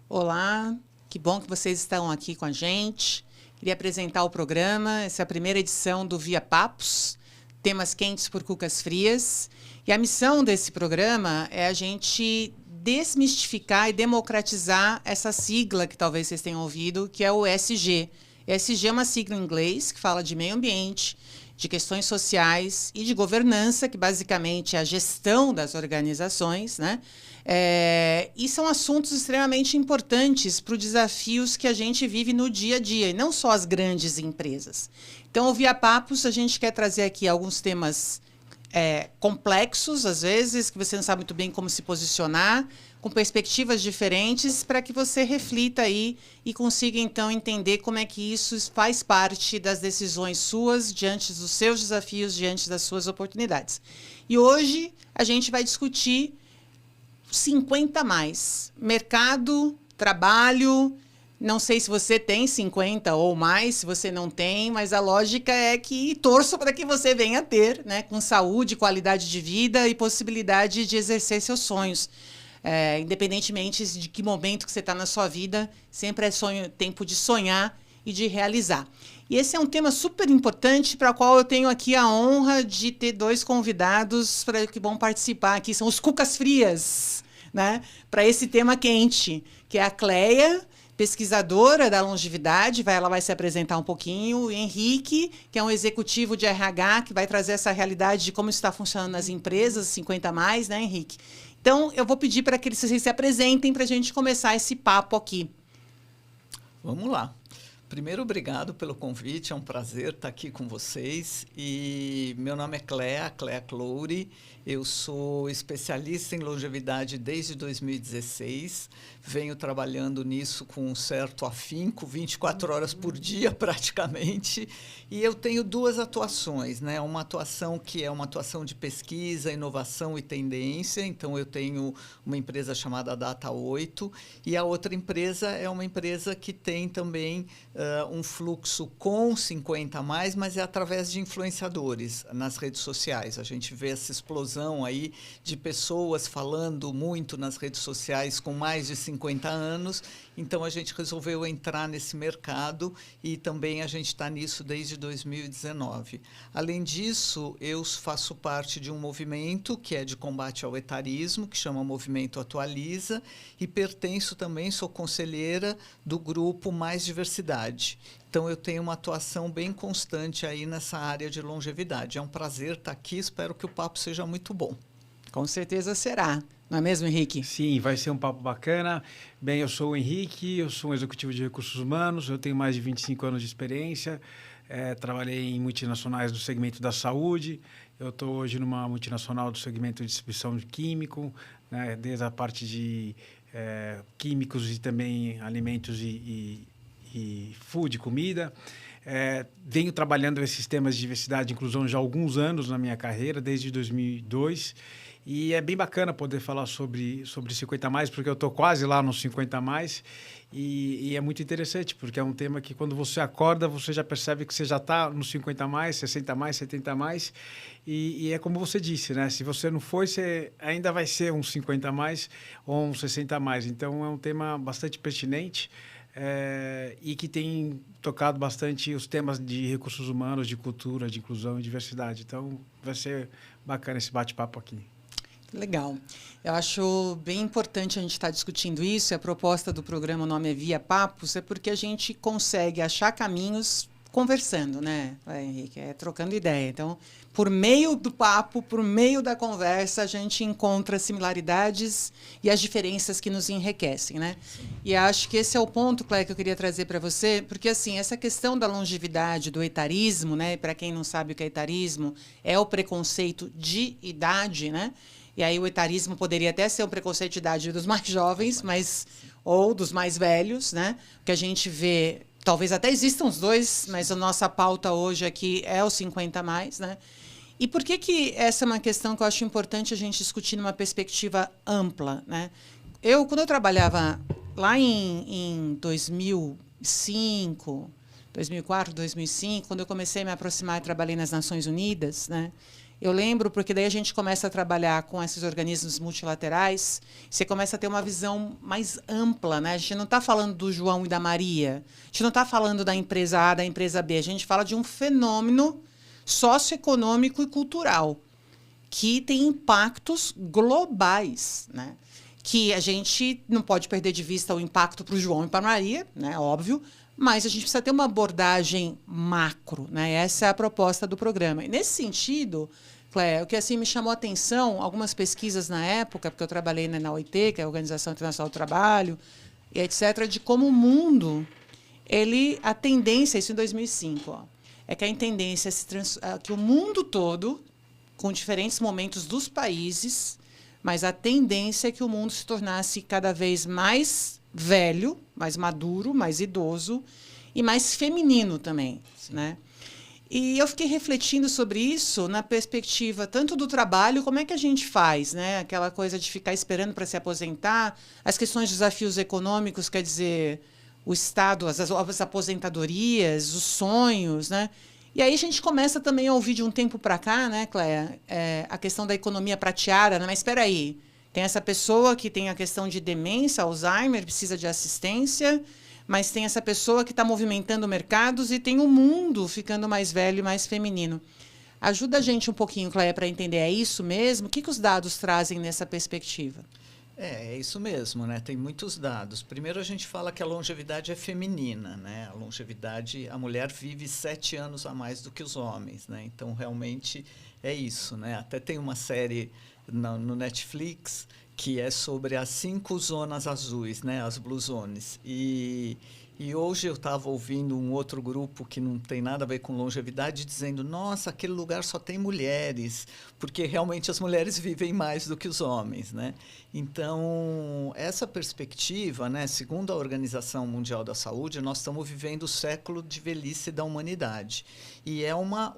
Olá, que bom que vocês estão aqui com a gente. Queria apresentar o programa. Essa é a primeira edição do Via Papos, temas quentes por cucas frias. E a missão desse programa é a gente desmistificar e democratizar essa sigla que talvez vocês tenham ouvido, que é o ESG. ESG é uma sigla em inglês que fala de meio ambiente, de questões sociais e de governança, que basicamente é a gestão das organizações, né? E são assuntos extremamente importantes para os desafios que a gente vive no dia a dia, e não só as grandes empresas. Então, o Via Papos, a gente quer trazer aqui alguns temas complexos, às vezes, que você não sabe muito bem como se posicionar, com perspectivas diferentes, para que você reflita aí e consiga, então, entender como é que isso faz parte das decisões suas, diante dos seus desafios, diante das suas oportunidades. E hoje a gente vai discutir 50 mais. Mercado, trabalho. Não sei se você tem 50 ou mais, se você não tem, mas a lógica é que torço para que você venha ter, né, com saúde, qualidade de vida e possibilidade de exercer seus sonhos. Independentemente de que momento que você está na sua vida, sempre é tempo de sonhar e de realizar. E esse é um tema super importante para o qual eu tenho aqui a honra de ter dois convidados que vão participar aqui, são os cucas frias, né, para esse tema quente, que é a Cleia, pesquisadora da longevidade, ela vai se apresentar um pouquinho, o Henrique, que é um executivo de RH, que vai trazer essa realidade de como está funcionando nas empresas, 50 mais, né, Henrique? Então, eu vou pedir para que vocês se apresentem para a gente começar esse papo aqui. Vamos lá. Primeiro, obrigado pelo convite, é um prazer estar aqui com vocês. E meu nome é Cleia Clouri, eu sou especialista em longevidade desde 2016, venho trabalhando nisso com um certo afinco, 24 horas por dia praticamente, e eu tenho duas atuações, né? Uma atuação que é uma atuação de pesquisa, inovação e tendência, então eu tenho uma empresa chamada Data 8, e a outra empresa é uma empresa que tem também um fluxo com 50 a mais, mas é através de influenciadores nas redes sociais. A gente vê essa explosão aí de pessoas falando muito nas redes sociais com mais de 50 anos, então a gente resolveu entrar nesse mercado e também a gente está nisso desde 2019. Além disso, eu faço parte de um movimento que é de combate ao etarismo, que chama Movimento Atualiza, e pertenço também, sou conselheira do grupo Mais Diversidade. Então, eu tenho uma atuação bem constante aí nessa área de longevidade. É um prazer estar aqui, espero que o papo seja muito bom. Com certeza será. Não é mesmo, Henrique? Sim, vai ser um papo bacana. Bem, eu sou o Henrique, eu sou um executivo de recursos humanos, eu tenho mais de 25 anos de experiência, trabalhei em multinacionais do segmento da saúde, eu estou hoje numa multinacional do segmento de distribuição de químico, né, desde a parte de químicos e também alimentos e food, comida. Venho trabalhando esses temas de diversidade e inclusão já há alguns anos na minha carreira, desde 2002. E é bem bacana poder falar sobre 50 mais, porque eu estou quase lá nos 50 mais. E é muito interessante, porque é um tema que quando você acorda, você já percebe que você já está nos 50 mais, 60 mais, 70 mais. E é como você disse, né? Se você não foi, você ainda vai ser uns 50 mais ou uns 60 mais. Então, é um tema bastante pertinente. E que tem tocado bastante os temas de recursos humanos, de cultura, de inclusão e diversidade. Então, vai ser bacana esse bate-papo aqui. Legal. Eu acho bem importante a gente estar discutindo isso. A proposta do programa, o nome é Via Papos, é porque a gente consegue achar caminhos conversando, né, Henrique? Trocando ideia. Então, por meio do papo, por meio da conversa, a gente encontra similaridades e as diferenças que nos enriquecem, né? Sim. E acho que esse é o ponto, Cléia, que eu queria trazer para você, porque assim, essa questão da longevidade, do etarismo, né? Para quem não sabe o que é etarismo, é o preconceito de idade, né? E aí o etarismo poderia até ser um preconceito de idade dos mais jovens, ou dos mais velhos, né? O que a gente vê, talvez até existam os dois, mas a nossa pauta hoje aqui é os 50 mais, né? E por que essa é uma questão que eu acho importante a gente discutir numa perspectiva ampla, né? Quando eu trabalhava lá em 2005, 2004, 2005, quando eu comecei a me aproximar e trabalhei nas Nações Unidas, né? Eu lembro porque daí a gente começa a trabalhar com esses organismos multilaterais, você começa a ter uma visão mais ampla, né? A gente não está falando do João e da Maria, a gente não está falando da empresa A, da empresa B, a gente fala de um fenômeno socioeconômico e cultural que tem impactos globais, né? Que a gente não pode perder de vista o impacto para o João e para a Maria, né? Óbvio, mas a gente precisa ter uma abordagem macro, né? Essa é a proposta do programa. E nesse sentido, Cléia, o que assim me chamou a atenção, algumas pesquisas na época, porque eu trabalhei na OIT, que é a Organização Internacional do Trabalho, e etc., de como o mundo, a tendência, isso em 2005, é que a tendência que o mundo todo, com diferentes momentos dos países, mas a tendência é que o mundo se tornasse cada vez mais velho, mais maduro, mais idoso e mais feminino também, né? E eu fiquei refletindo sobre isso na perspectiva tanto do trabalho, como é que a gente faz, né? Aquela coisa de ficar esperando para se aposentar, as questões de desafios econômicos, quer dizer, o Estado, as aposentadorias, os sonhos, né? E aí a gente começa também a ouvir de um tempo para cá, né, Cléia, a questão da economia prateada, né? Mas espera aí, tem essa pessoa que tem a questão de demência, Alzheimer, precisa de assistência, mas tem essa pessoa que está movimentando mercados e tem o mundo ficando mais velho e mais feminino. Ajuda a gente um pouquinho, Cléia, para entender, é isso mesmo? O que os dados trazem nessa perspectiva? É isso mesmo, né? Tem muitos dados. Primeiro a gente fala que a longevidade é feminina, né? A longevidade, a mulher vive 7 anos a mais do que os homens, né? Então, realmente é isso, né? Até tem uma série no Netflix que é sobre as 5 zonas azuis, né? As Blue Zones. E hoje eu estava ouvindo um outro grupo que não tem nada a ver com longevidade dizendo, nossa, aquele lugar só tem mulheres, porque realmente as mulheres vivem mais do que os homens, né? Então, essa perspectiva, né, segundo a Organização Mundial da Saúde, nós estamos vivendo o século de velhice da humanidade. E é uma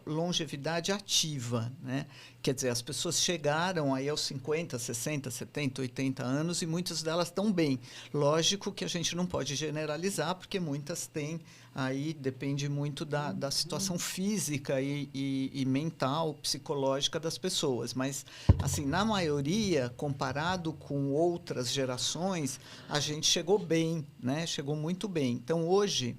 longevidade ativa, né? Quer dizer, as pessoas chegaram aí aos 50, 60, 70, 80 anos e muitas delas estão bem. Lógico que a gente não pode generalizar, porque muitas têm, aí depende muito da situação física e mental, psicológica das pessoas. Mas, assim, na maioria, comparado com outras gerações, a gente chegou bem, né? Chegou muito bem. Então, hoje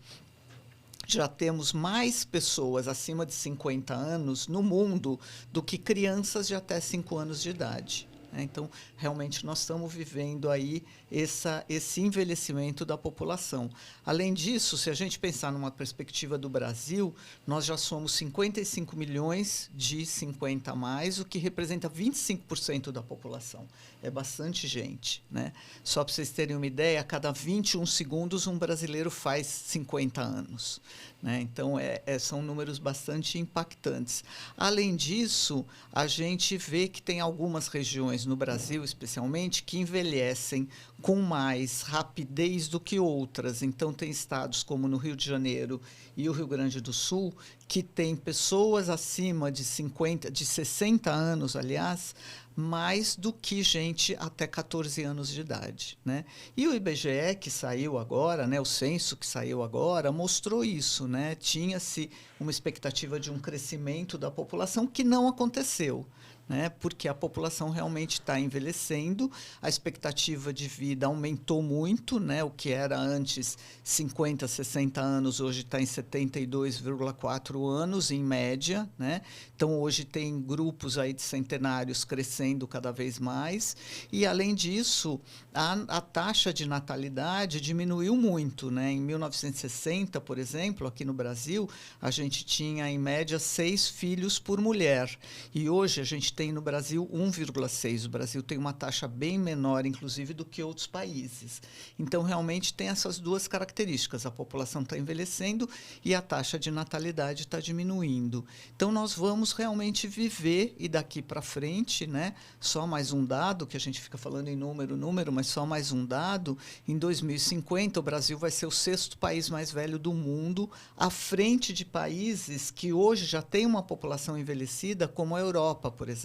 já temos mais pessoas acima de 50 anos no mundo do que crianças de até 5 anos de idade. Então, realmente, nós estamos vivendo aí esse envelhecimento da população. Além disso, se a gente pensar numa perspectiva do Brasil, nós já somos 55 milhões de 50 a mais, o que representa 25% da população. É bastante gente, né? Só para vocês terem uma ideia, a cada 21 segundos um brasileiro faz 50 anos. Né? Então, são números bastante impactantes. Além disso, a gente vê que tem algumas regiões no Brasil, especialmente, que envelhecem com mais rapidez do que outras. Então, tem estados como no Rio de Janeiro e o Rio Grande do Sul, que tem pessoas acima de 60 anos, aliás, mais do que gente até 14 anos de idade, né? E o IBGE, que saiu agora, né, o censo que saiu agora, mostrou isso, né? Tinha-se uma expectativa de um crescimento da população que não aconteceu, né? Porque a população realmente está envelhecendo, a expectativa de vida aumentou muito, né? O que era antes 50, 60 anos, hoje está em 72,4 anos, em média, né? Então, hoje tem grupos aí de centenários crescendo cada vez mais, e, além disso, a taxa de natalidade diminuiu muito, né? Em 1960, por exemplo, aqui no Brasil, a gente tinha, em média, 6 filhos por mulher, e hoje a gente tem no Brasil 1,6. O Brasil tem uma taxa bem menor, inclusive, do que outros países. Então, realmente, tem essas duas características. A população está envelhecendo e a taxa de natalidade está diminuindo. Então, nós vamos realmente viver, e daqui para frente, né, só mais um dado, que a gente fica falando em número, mas só mais um dado, em 2050, o Brasil vai ser o 6º país mais velho do mundo, à frente de países que hoje já têm uma população envelhecida, como a Europa, por exemplo.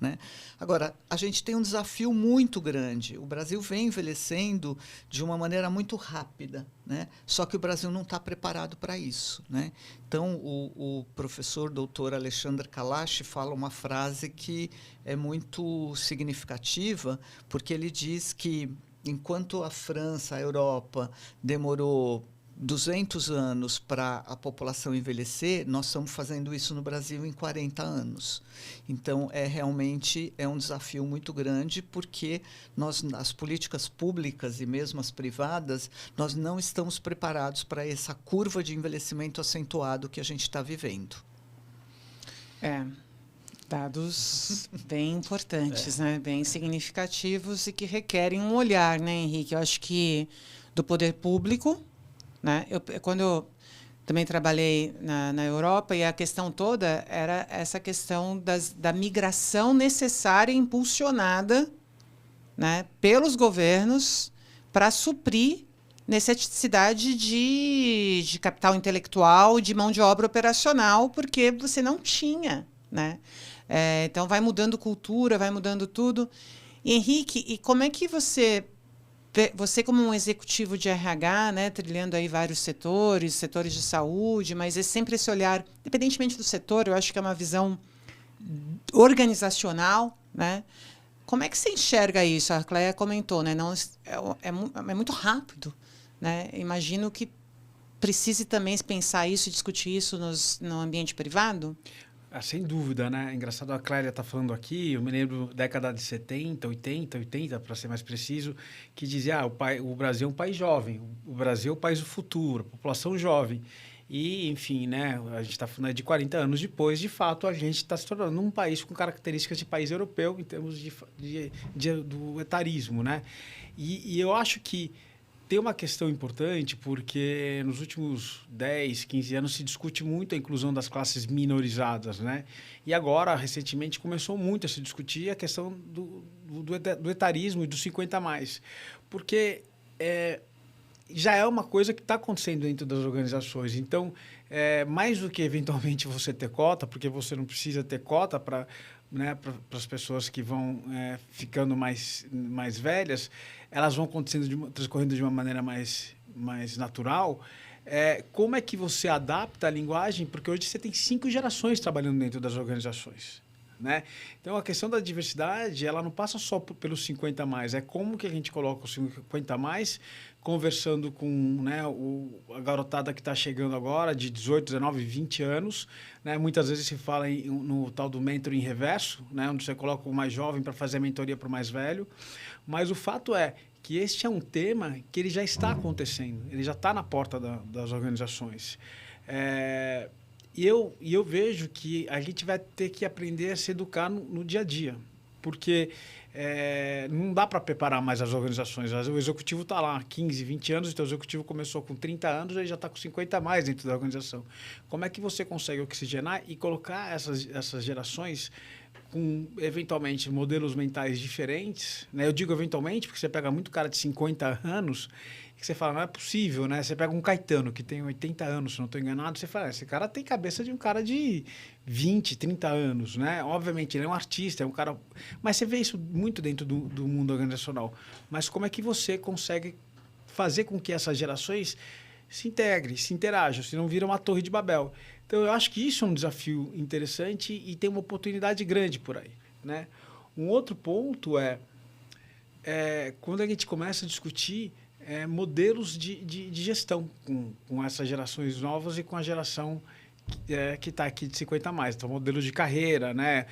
né? Agora, a gente tem um desafio muito grande. O Brasil vem envelhecendo de uma maneira muito rápida, né? Só que o Brasil não está preparado para isso, né? Então, o professor doutor Alexandre Kalash fala uma frase que é muito significativa, porque ele diz que, enquanto a França, a Europa, demorou 200 anos para a população envelhecer, nós estamos fazendo isso no Brasil em 40 anos. Então, realmente um desafio muito grande, porque as políticas públicas e mesmo as privadas, nós não estamos preparados para essa curva de envelhecimento acentuado que a gente está vivendo. Dados bem importantes, né? Bem significativos e que requerem um olhar, né, Henrique? Eu acho que do poder público, né? Quando eu também trabalhei na Europa, e a questão toda era essa questão da migração necessária e impulsionada, né, pelos governos para suprir necessidade de capital intelectual, de mão de obra operacional, porque você não tinha, né? Então, vai mudando cultura, vai mudando tudo. E, Henrique, e como é que você como um executivo de RH, né, trilhando aí vários setores de saúde, mas é sempre esse olhar, independentemente do setor, eu acho que é uma visão organizacional, né? Como é que você enxerga isso? A Cléia comentou, né? Não, é muito rápido, né? Imagino que precise também pensar isso e discutir isso no ambiente privado. Sem dúvida, né? Engraçado, a Clélia está falando aqui, eu me lembro da década de 70, 80, para ser mais preciso, que dizia, o Brasil é um país jovem, o Brasil é o país do futuro, a população jovem. E, enfim, né, a gente está falando de 40 anos depois, de fato, a gente está se tornando um país com características de país europeu em termos do etarismo, né? E eu acho que tem uma questão importante, porque nos últimos 10, 15 anos se discute muito a inclusão das classes minorizadas, né? E agora, recentemente, começou muito a se discutir a questão do etarismo e dos 50+. Porque já é uma coisa que está acontecendo dentro das organizações. Então, mais do que eventualmente você ter cota, porque você não precisa ter cota para, né, para as pessoas que vão ficando mais velhas, elas vão transcorrendo de uma maneira mais natural. Como é que você adapta a linguagem? Porque hoje você tem 5 gerações trabalhando dentro das organizações, né? Então, a questão da diversidade, ela não passa só pelos 50+, é como que a gente coloca os 50+, conversando com, né, a garotada que está chegando agora, de 18, 19, 20 anos. Né? Muitas vezes se fala no tal do mentoring reverso, né, onde você coloca o mais jovem para fazer a mentoria para o mais velho. Mas o fato é que este é um tema que ele já está acontecendo, ele já está na porta das organizações. E eu vejo que a gente vai ter que aprender a se educar no dia a dia, porque não dá para preparar mais as organizações. O executivo está lá há 15, 20 anos, então o executivo começou com 30 anos, ele já está com 50+ dentro da organização. Como é que você consegue oxigenar e colocar essas gerações com, eventualmente, modelos mentais diferentes? Né? Eu digo eventualmente porque você pega muito cara de 50 anos que você fala, não é possível, né? Você pega um Caetano que tem 80 anos, se não estou enganado, você fala, esse cara tem cabeça de um cara de 20, 30 anos, né? Obviamente, ele é um artista, é um cara... Mas você vê isso muito dentro do mundo organizacional. Mas como é que você consegue fazer com que essas gerações se integrem, se interajam, se não viram uma torre de Babel? Então, eu acho que isso é um desafio interessante e tem uma oportunidade grande por aí, né? Um outro ponto quando a gente começa a discutir modelos de gestão com essas gerações novas e com a geração que está aqui de 50+. Então, modelos de carreira, né?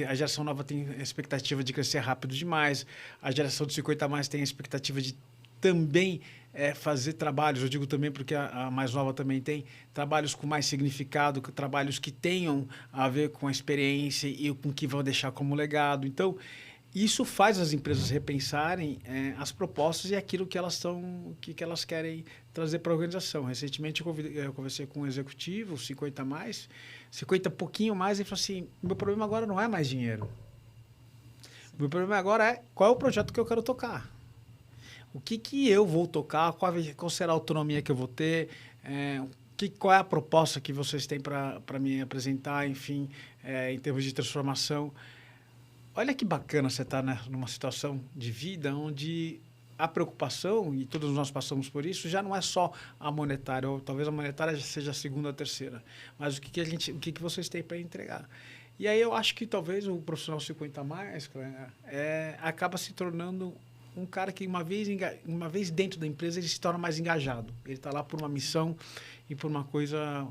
A geração nova tem a expectativa de crescer rápido demais, a geração de 50+ tem a expectativa de também fazer trabalhos, eu digo também porque a mais nova também tem trabalhos com mais significado, trabalhos que tenham a ver com a experiência e com o que vão deixar como legado. Então, isso faz as empresas repensarem as propostas e aquilo que elas querem trazer para a organização. Recentemente, eu conversei com um executivo, 50+, 50 pouquinho mais, e falou assim, meu problema agora não é mais dinheiro. O meu problema agora é qual é o projeto que eu quero tocar. O que eu vou tocar, qual será a autonomia que eu vou ter, qual é a proposta que vocês têm para me apresentar, enfim, em termos de transformação. olha que bacana você estar, né, numa situação de vida onde a preocupação, e todos nós passamos por isso, já não é só a monetária, ou talvez a monetária já seja a segunda ou a terceira, mas o que vocês têm para entregar. E aí eu acho que talvez o profissional 50 a mais acaba se tornando um cara que uma vez dentro da empresa ele se torna mais engajado. Ele está lá por uma missão e por uma coisa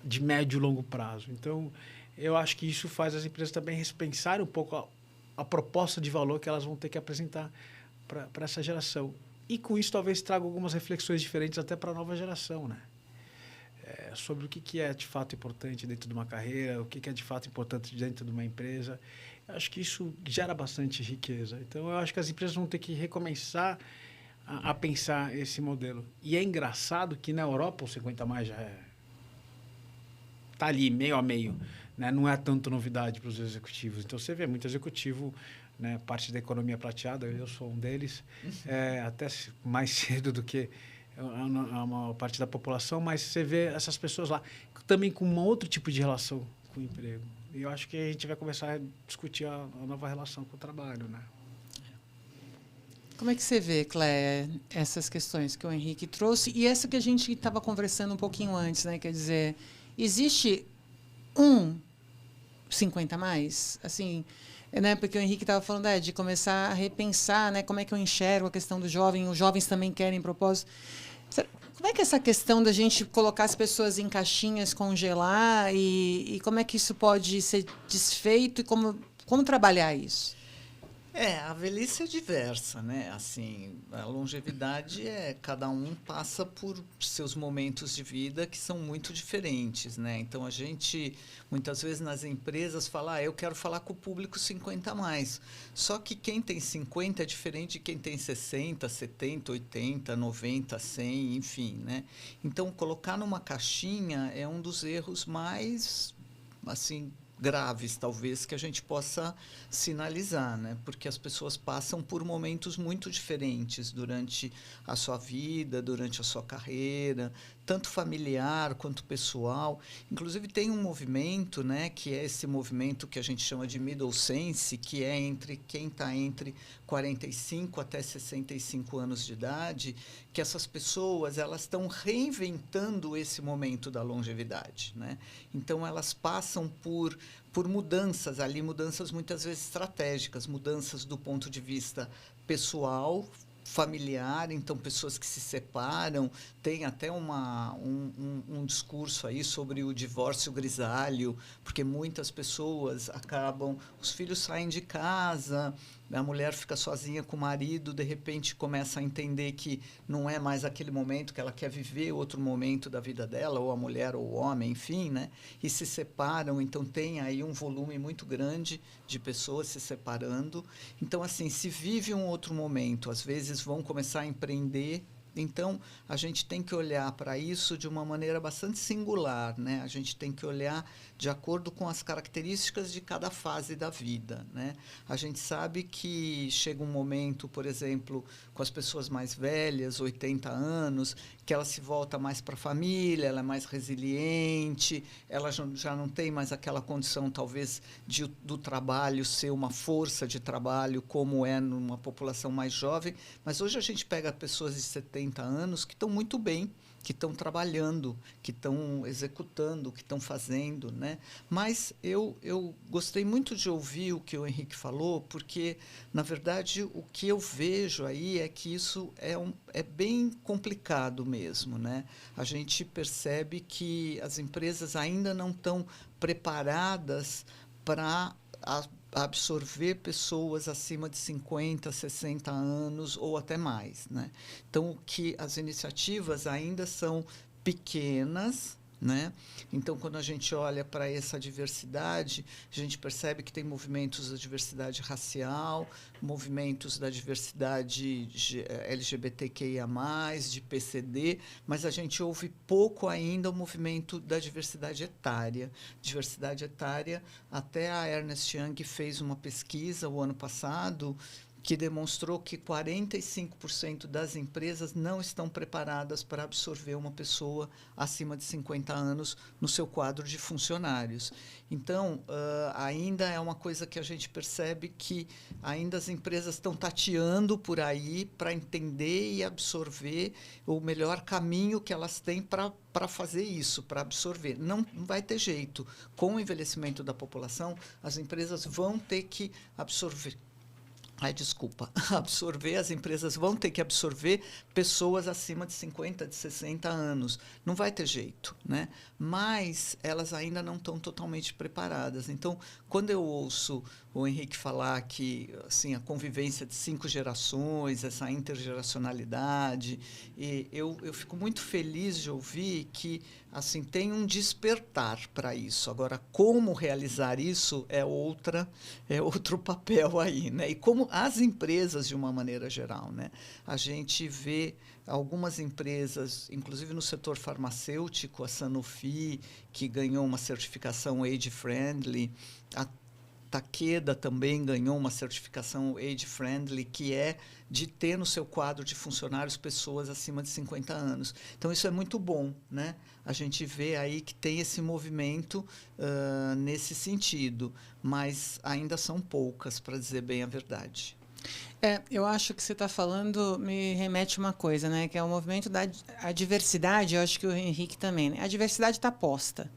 de médio e longo prazo. Então, eu acho que isso faz as empresas também repensarem um pouco a proposta de valor que elas vão ter que apresentar para essa geração. E com isso talvez traga algumas reflexões diferentes até para a nova geração, né? Sobre o que é de fato importante dentro de uma carreira, o que é de fato importante dentro de uma empresa. Eu acho que isso gera bastante riqueza. Então, eu acho que as empresas vão ter que recomeçar a pensar esse modelo. E é engraçado que na Europa o 50 mais já está ali, meio a meio. Né? Não é tanto novidade para os executivos. Então, você vê muito executivo, né, parte da economia prateada, eu sou um deles, até mais cedo do que uma parte da população, mas você vê essas pessoas lá também com um outro tipo de relação com o emprego. E eu acho que a gente vai começar a discutir a nova relação com o trabalho, né? Como é que você vê, Cléia, essas questões que o Henrique trouxe e essa que a gente estava conversando um pouquinho antes, né? Quer dizer, existe um 50 a mais? Assim, né? Porque o Henrique estava falando de começar a repensar, né? Como é que eu enxergo a questão do jovem, os jovens também querem propósito. Como é que essa questão da gente colocar as pessoas em caixinhas, congelar, e como é que isso pode ser desfeito e como trabalhar isso? A velhice é diversa, né? Assim, a longevidade cada um passa por seus momentos de vida que são muito diferentes, né? Então a gente muitas vezes nas empresas fala, eu quero falar com o público 50 a mais. Só que quem tem 50 é diferente de quem tem 60, 70, 80, 90, 100, enfim, né? Então colocar numa caixinha é um dos erros mais, assim, graves, talvez, que a gente possa sinalizar, né? Porque as pessoas passam por momentos muito diferentes durante a sua vida, durante a sua carreira, tanto familiar quanto pessoal. Inclusive, tem um movimento, né, que é esse movimento que a gente chama de middle sense, que é entre quem está entre 45 até 65 anos de idade, que essas pessoas elas estão reinventando esse momento da longevidade, né? Então, elas passam por mudanças ali, mudanças muitas vezes estratégicas, mudanças do ponto de vista pessoal, familiar, então pessoas que se separam, tem até um discurso aí sobre o divórcio grisalho, porque muitas pessoas acabam, os filhos saem de casa, a mulher fica sozinha com o marido, de repente começa a entender que não é mais aquele momento que ela quer viver outro momento da vida dela, ou a mulher ou o homem, enfim, né? E se separam, então tem aí um volume muito grande de pessoas se separando. Então, assim, se vive um outro momento, às vezes vão começar a empreender. Então, a gente tem que olhar para isso de uma maneira bastante singular, né? A gente tem que olhar de acordo com as características de cada fase da vida, né? A gente sabe que chega um momento, por exemplo, com as pessoas mais velhas, 80 anos, que ela se volta mais para a família, ela é mais resiliente, ela já não tem mais aquela condição, talvez, do trabalho ser uma força de trabalho, como é numa população mais jovem. Mas hoje a gente pega pessoas de 70 anos que estão muito bem, que estão trabalhando, que estão executando, que estão fazendo, né? Mas eu gostei muito de ouvir o que o Henrique falou, porque, na verdade, o que eu vejo aí é que isso é bem complicado mesmo, né? A gente percebe que as empresas ainda não estão preparadas para absorver pessoas acima de 50, 60 anos ou até mais, né? Então, que as iniciativas ainda são pequenas, né? Então, quando a gente olha para essa diversidade, a gente percebe que tem movimentos da diversidade racial, movimentos da diversidade LGBTQIA+, de PCD, mas a gente ouve pouco ainda o movimento da diversidade etária. Diversidade etária, até a Ernst Young fez uma pesquisa o ano passado que demonstrou que 45% das empresas não estão preparadas para absorver uma pessoa acima de 50 anos no seu quadro de funcionários. Então, ainda é uma coisa que a gente percebe que ainda as empresas estão tateando por aí para entender e absorver o melhor caminho que elas têm para fazer isso, para absorver. Não vai ter jeito. Com o envelhecimento da população, as empresas vão ter que absorver. As empresas vão ter que absorver pessoas acima de 50, de 60 anos. Não vai ter jeito, né? Mas elas ainda não estão totalmente preparadas. Então, quando eu ouço o Henrique falar que assim, a convivência de 5 gerações, essa intergeracionalidade, eu fico muito feliz de ouvir que assim, tem um despertar para isso. Agora, como realizar isso é outro papel aí, né? E como as empresas, de uma maneira geral, né? A gente vê algumas empresas, inclusive no setor farmacêutico, a Sanofi, que ganhou uma certificação age-friendly, a Takeda também ganhou uma certificação age-friendly, que é de ter no seu quadro de funcionários pessoas acima de 50 anos. Então, isso é muito bom, né? A gente vê aí que tem esse movimento nesse sentido, mas ainda são poucas, para dizer bem a verdade. Eu acho que você está falando me remete a uma coisa, né? Que é o movimento da a diversidade, eu acho que o Henrique também, né? A diversidade está posta.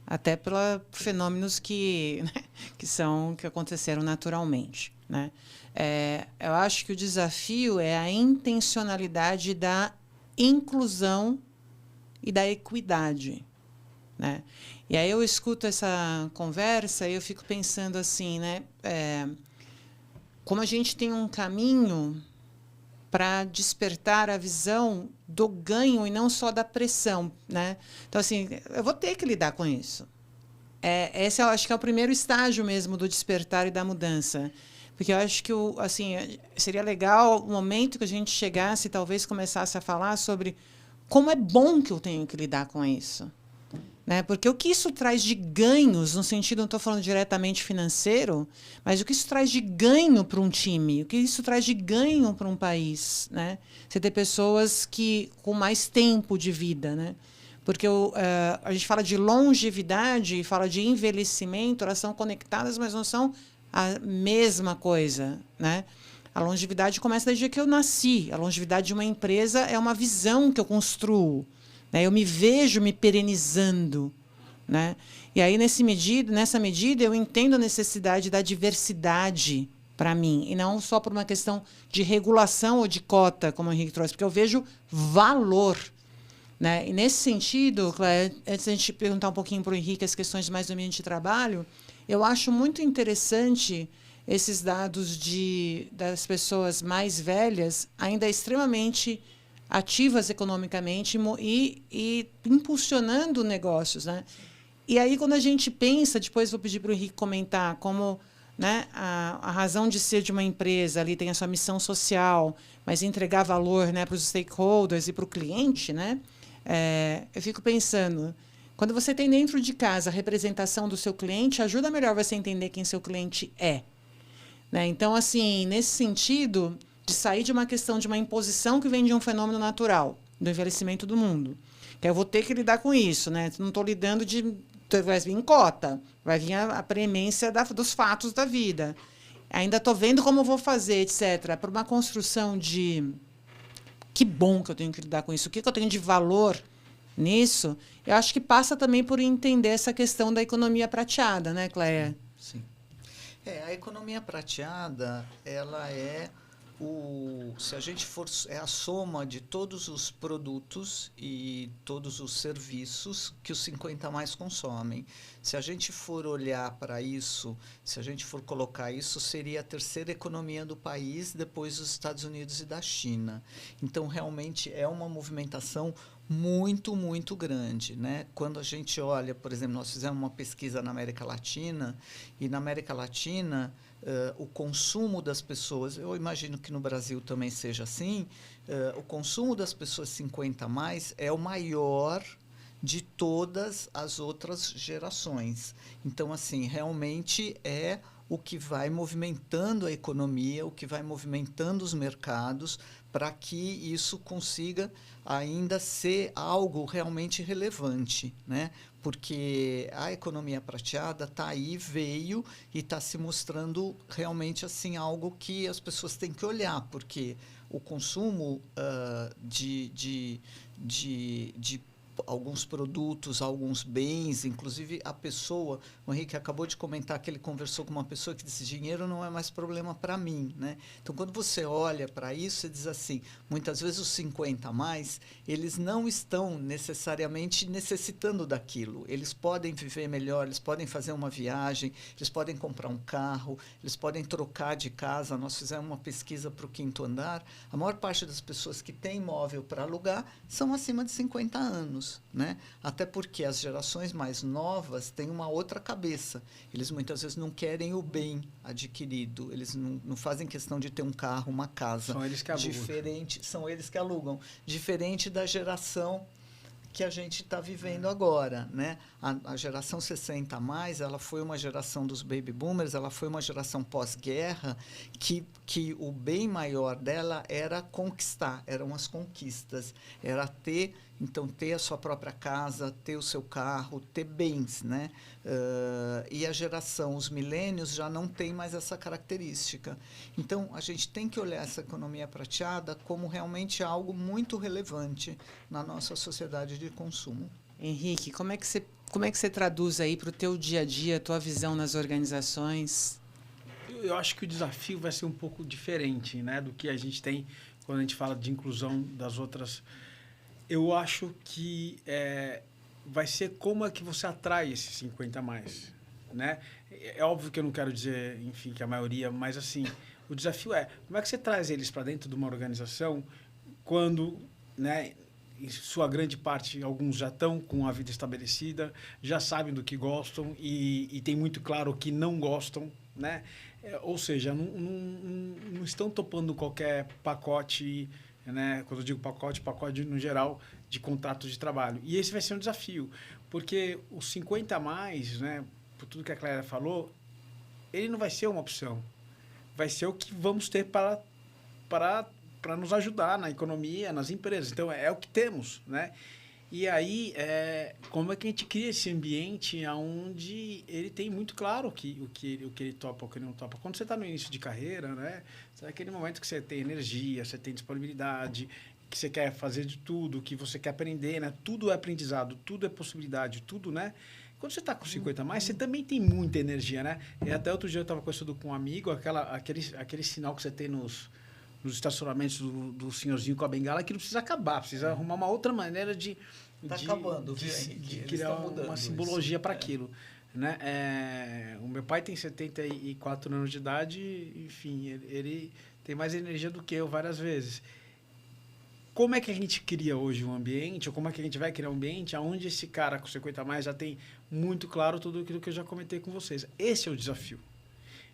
Até pelos fenômenos que aconteceram naturalmente, né? Eu acho que o desafio é a intencionalidade da inclusão e da equidade, né? E aí eu escuto essa conversa e eu fico pensando assim, né? Como a gente tem um caminho para despertar a visão do ganho e não só da pressão, né? Então, assim, eu vou ter que lidar com isso. Esse eu acho que é o primeiro estágio mesmo do despertar e da mudança. Porque eu acho que assim, seria legal o momento que a gente chegasse, talvez começasse a falar sobre como é bom que eu tenho que lidar com isso. Né? Porque o que isso traz de ganhos, no sentido, não estou falando diretamente financeiro, mas o que isso traz de ganho para um time, o que isso traz de ganho para um país. Né? Você ter pessoas com mais tempo de vida. Né? Porque a gente fala de longevidade, fala de envelhecimento, elas são conectadas, mas não são a mesma coisa. Né? A longevidade começa desde que eu nasci. A longevidade de uma empresa é uma visão que eu construo. Né? Eu me vejo me perenizando. Né? E aí, nessa medida, eu entendo a necessidade da diversidade para mim, e não só por uma questão de regulação ou de cota, como o Henrique trouxe, porque eu vejo valor. Né? E, nesse sentido, Cléia, antes da gente perguntar um pouquinho para o Henrique as questões mais do ambiente de trabalho, eu acho muito interessante esses dados das pessoas mais velhas, ainda extremamente ativas economicamente e impulsionando negócios. Né? E aí, quando a gente pensa, depois vou pedir para o Henrique comentar como, né, a razão de ser de uma empresa ali tem a sua missão social, mas entregar valor, né, para os stakeholders e para o cliente, né? Eu fico pensando, quando você tem dentro de casa a representação do seu cliente, ajuda melhor você entender quem seu cliente é. Né? Então, assim, nesse sentido, de sair de uma questão de uma imposição que vem de um fenômeno natural, do envelhecimento do mundo, que eu vou ter que lidar com isso, né? Não estou lidando vai vir em cota, vai vir a premência dos fatos da vida. Ainda estou vendo como eu vou fazer, etc. Para uma construção de que bom que eu tenho que lidar com isso, o que eu tenho de valor nisso, eu acho que passa também por entender essa questão da economia prateada, né, Cléia? Sim. A economia prateada, ela se a gente for, é a soma de todos os produtos e todos os serviços que os 50 mais consomem. Se a gente for olhar para isso, se a gente for colocar isso, seria a terceira economia do país, depois dos Estados Unidos e da China. Então, realmente, é uma movimentação muito, muito grande. Né? Quando a gente olha, por exemplo, nós fizemos uma pesquisa na América Latina, e na América Latina, o consumo das pessoas, eu imagino que no Brasil também seja assim, o consumo das pessoas 50 a mais é o maior de todas as outras gerações. Então, assim, realmente é o que vai movimentando a economia, o que vai movimentando os mercados, para que isso consiga ainda ser algo realmente relevante, né? Porque a economia prateada está aí, veio e está se mostrando realmente assim algo que as pessoas têm que olhar, porque o consumo de alguns produtos, alguns bens, inclusive a pessoa, o Henrique acabou de comentar que ele conversou com uma pessoa que disse, dinheiro não é mais problema para mim, né? Então, quando você olha para isso, você diz assim, muitas vezes os 50 a mais, eles não estão necessariamente necessitando daquilo, eles podem viver melhor, eles podem fazer uma viagem, eles podem comprar um carro, eles podem trocar de casa. Nós fizemos uma pesquisa para o 5º andar, a maior parte das pessoas que têm imóvel para alugar são acima de 50 anos. Né? Até porque as gerações mais novas têm uma outra cabeça. Eles muitas vezes não querem o bem adquirido, eles não fazem questão de ter um carro, uma casa. São eles que alugam. São eles que alugam. Diferente da geração que a gente está vivendo agora, né? A geração 60 a mais, ela foi uma geração dos baby boomers, ela foi uma geração pós-guerra que o bem maior dela era conquistar, eram as conquistas, era ter a sua própria casa, ter o seu carro, ter bens, né? E a geração, os milênios, já não tem mais essa característica. Então, a gente tem que olhar essa economia prateada como realmente algo muito relevante na nossa sociedade de consumo. Henrique, como é que você traduz aí para o teu dia a dia, a tua visão nas organizações? Eu acho que o desafio vai ser um pouco diferente, né, do que a gente tem quando a gente fala de inclusão das outras. Eu acho que vai ser como é que você atrai esses 50 a mais, né? É óbvio que eu não quero dizer, enfim, que a maioria, mas assim, o desafio é como é que você traz eles para dentro de uma organização quando, né, em sua grande parte, alguns já estão com a vida estabelecida, já sabem do que gostam e tem muito claro o que não gostam, né? Ou seja, não estão topando qualquer pacote, né? Quando eu digo pacote no geral, de contrato de trabalho. E esse vai ser um desafio, porque os 50 a mais, né, por tudo que a Clélia falou, ele não vai ser uma opção. Vai ser o que vamos ter para nos ajudar na economia, nas empresas. Então, é o que temos, né? E aí, como é que a gente cria esse ambiente onde ele tem muito claro o que ele topa, o que ele não topa. Quando você está no início de carreira, né? É aquele momento que você tem energia, você tem disponibilidade, que você quer fazer de tudo, que você quer aprender, né? Tudo é aprendizado, tudo é possibilidade, tudo, né? Quando você está com 50 a mais, você também tem muita energia, né? E até outro dia eu estava conversando com um amigo, aquele sinal que você tem nos estacionamentos do senhorzinho com a bengala, que não precisa acabar, precisa arrumar uma outra maneira de acabando, de criar uma simbologia para aquilo. Né? O meu pai tem 74 anos de idade, enfim, ele tem mais energia do que eu várias vezes. Como é que a gente cria hoje um ambiente, ou como é que a gente vai criar um ambiente onde esse cara com 50 a mais já tem muito claro tudo aquilo que eu já comentei com vocês? Esse é o desafio.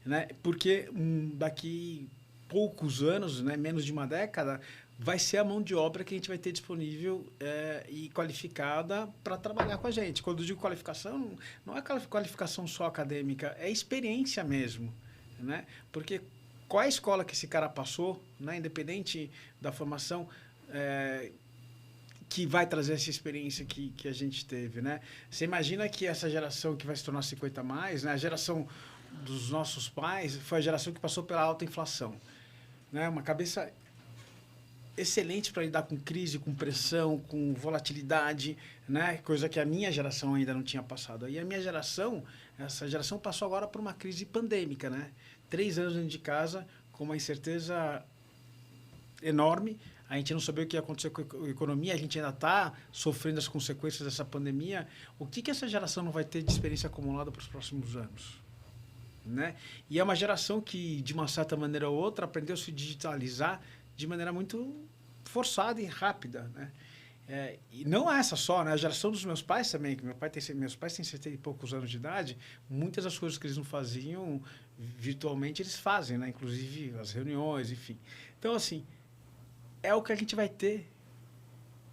Né? Porque daqui poucos anos, né, menos de uma década, vai ser a mão de obra que a gente vai ter disponível e qualificada para trabalhar com a gente. Quando eu digo qualificação, não é qualificação só acadêmica, é experiência mesmo. Né? Porque qual é a escola que esse cara passou, né, independente da formação, que vai trazer essa experiência que a gente teve. Né? Você imagina que essa geração que vai se tornar 50 a mais, né, a geração dos nossos pais, foi a geração que passou pela alta inflação. Né? Uma cabeça excelente para lidar com crise, com pressão, com volatilidade, né? Coisa que a minha geração ainda não tinha passado. E a minha geração, essa geração passou agora por uma crise pandêmica, né? 3 anos dentro de casa, com uma incerteza enorme. A gente não sabia o que ia acontecer com a economia, a gente ainda está sofrendo as consequências dessa pandemia. O que essa geração não vai ter de experiência acumulada para os próximos anos? Né? E é uma geração que, de uma certa maneira ou outra, aprendeu a se digitalizar de maneira muito forçada e rápida. Né? E não é essa só, né? A geração dos meus pais também, que meus pais têm 70 e poucos anos de idade, muitas das coisas que eles não faziam virtualmente, eles fazem, né? Inclusive as reuniões, enfim. Então, assim, é o que a gente vai ter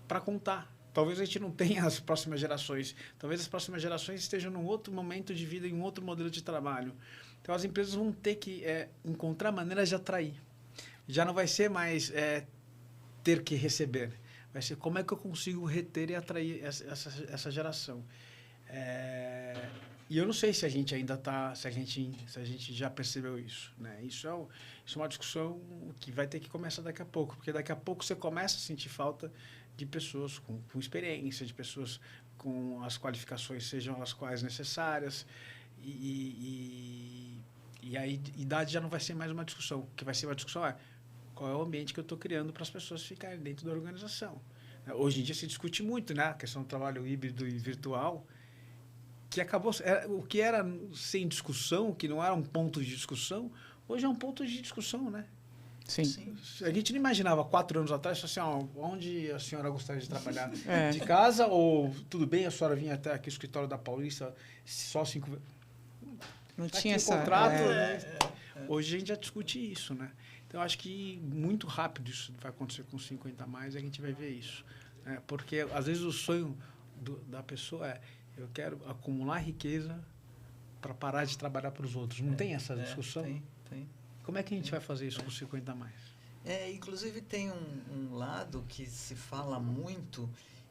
para contar. Talvez a gente não tenha as próximas gerações. Talvez as próximas gerações estejam num outro momento de vida, em um outro modelo de trabalho. Então, as empresas vão ter que encontrar maneiras de atrair. Já não vai ser mais ter que receber. Vai ser como é que eu consigo reter e atrair essa geração. E eu não sei se a gente ainda está, se a gente já percebeu isso, né? Isso é uma discussão que vai ter que começar daqui a pouco, porque daqui a pouco você começa a sentir falta de pessoas com experiência, de pessoas com as qualificações sejam as quais necessárias, e a idade já não vai ser mais uma discussão. O que vai ser uma discussão qual é o ambiente que eu estou criando para as pessoas ficarem dentro da organização. Hoje em dia se discute muito, né, a questão do trabalho híbrido e virtual, que acabou, o que era sem discussão, que não era um ponto de discussão, hoje é um ponto de discussão, né? Sim. A gente não imaginava 4 anos atrás, assim, onde a senhora gostaria de trabalhar? De casa ou tudo bem, a senhora vinha até aqui no escritório da Paulista só 5 vezes? Não tinha essa... contrato, Hoje a gente já discute isso, né? Então, eu acho que muito rápido isso vai acontecer com 50 a mais, a gente vai ver isso. Porque, às vezes, o sonho da pessoa eu quero acumular riqueza para parar de trabalhar para os outros. Não tem essa discussão? Tem. Como é que a gente vai fazer isso com 50 a mais? Inclusive tem um lado que se fala muito,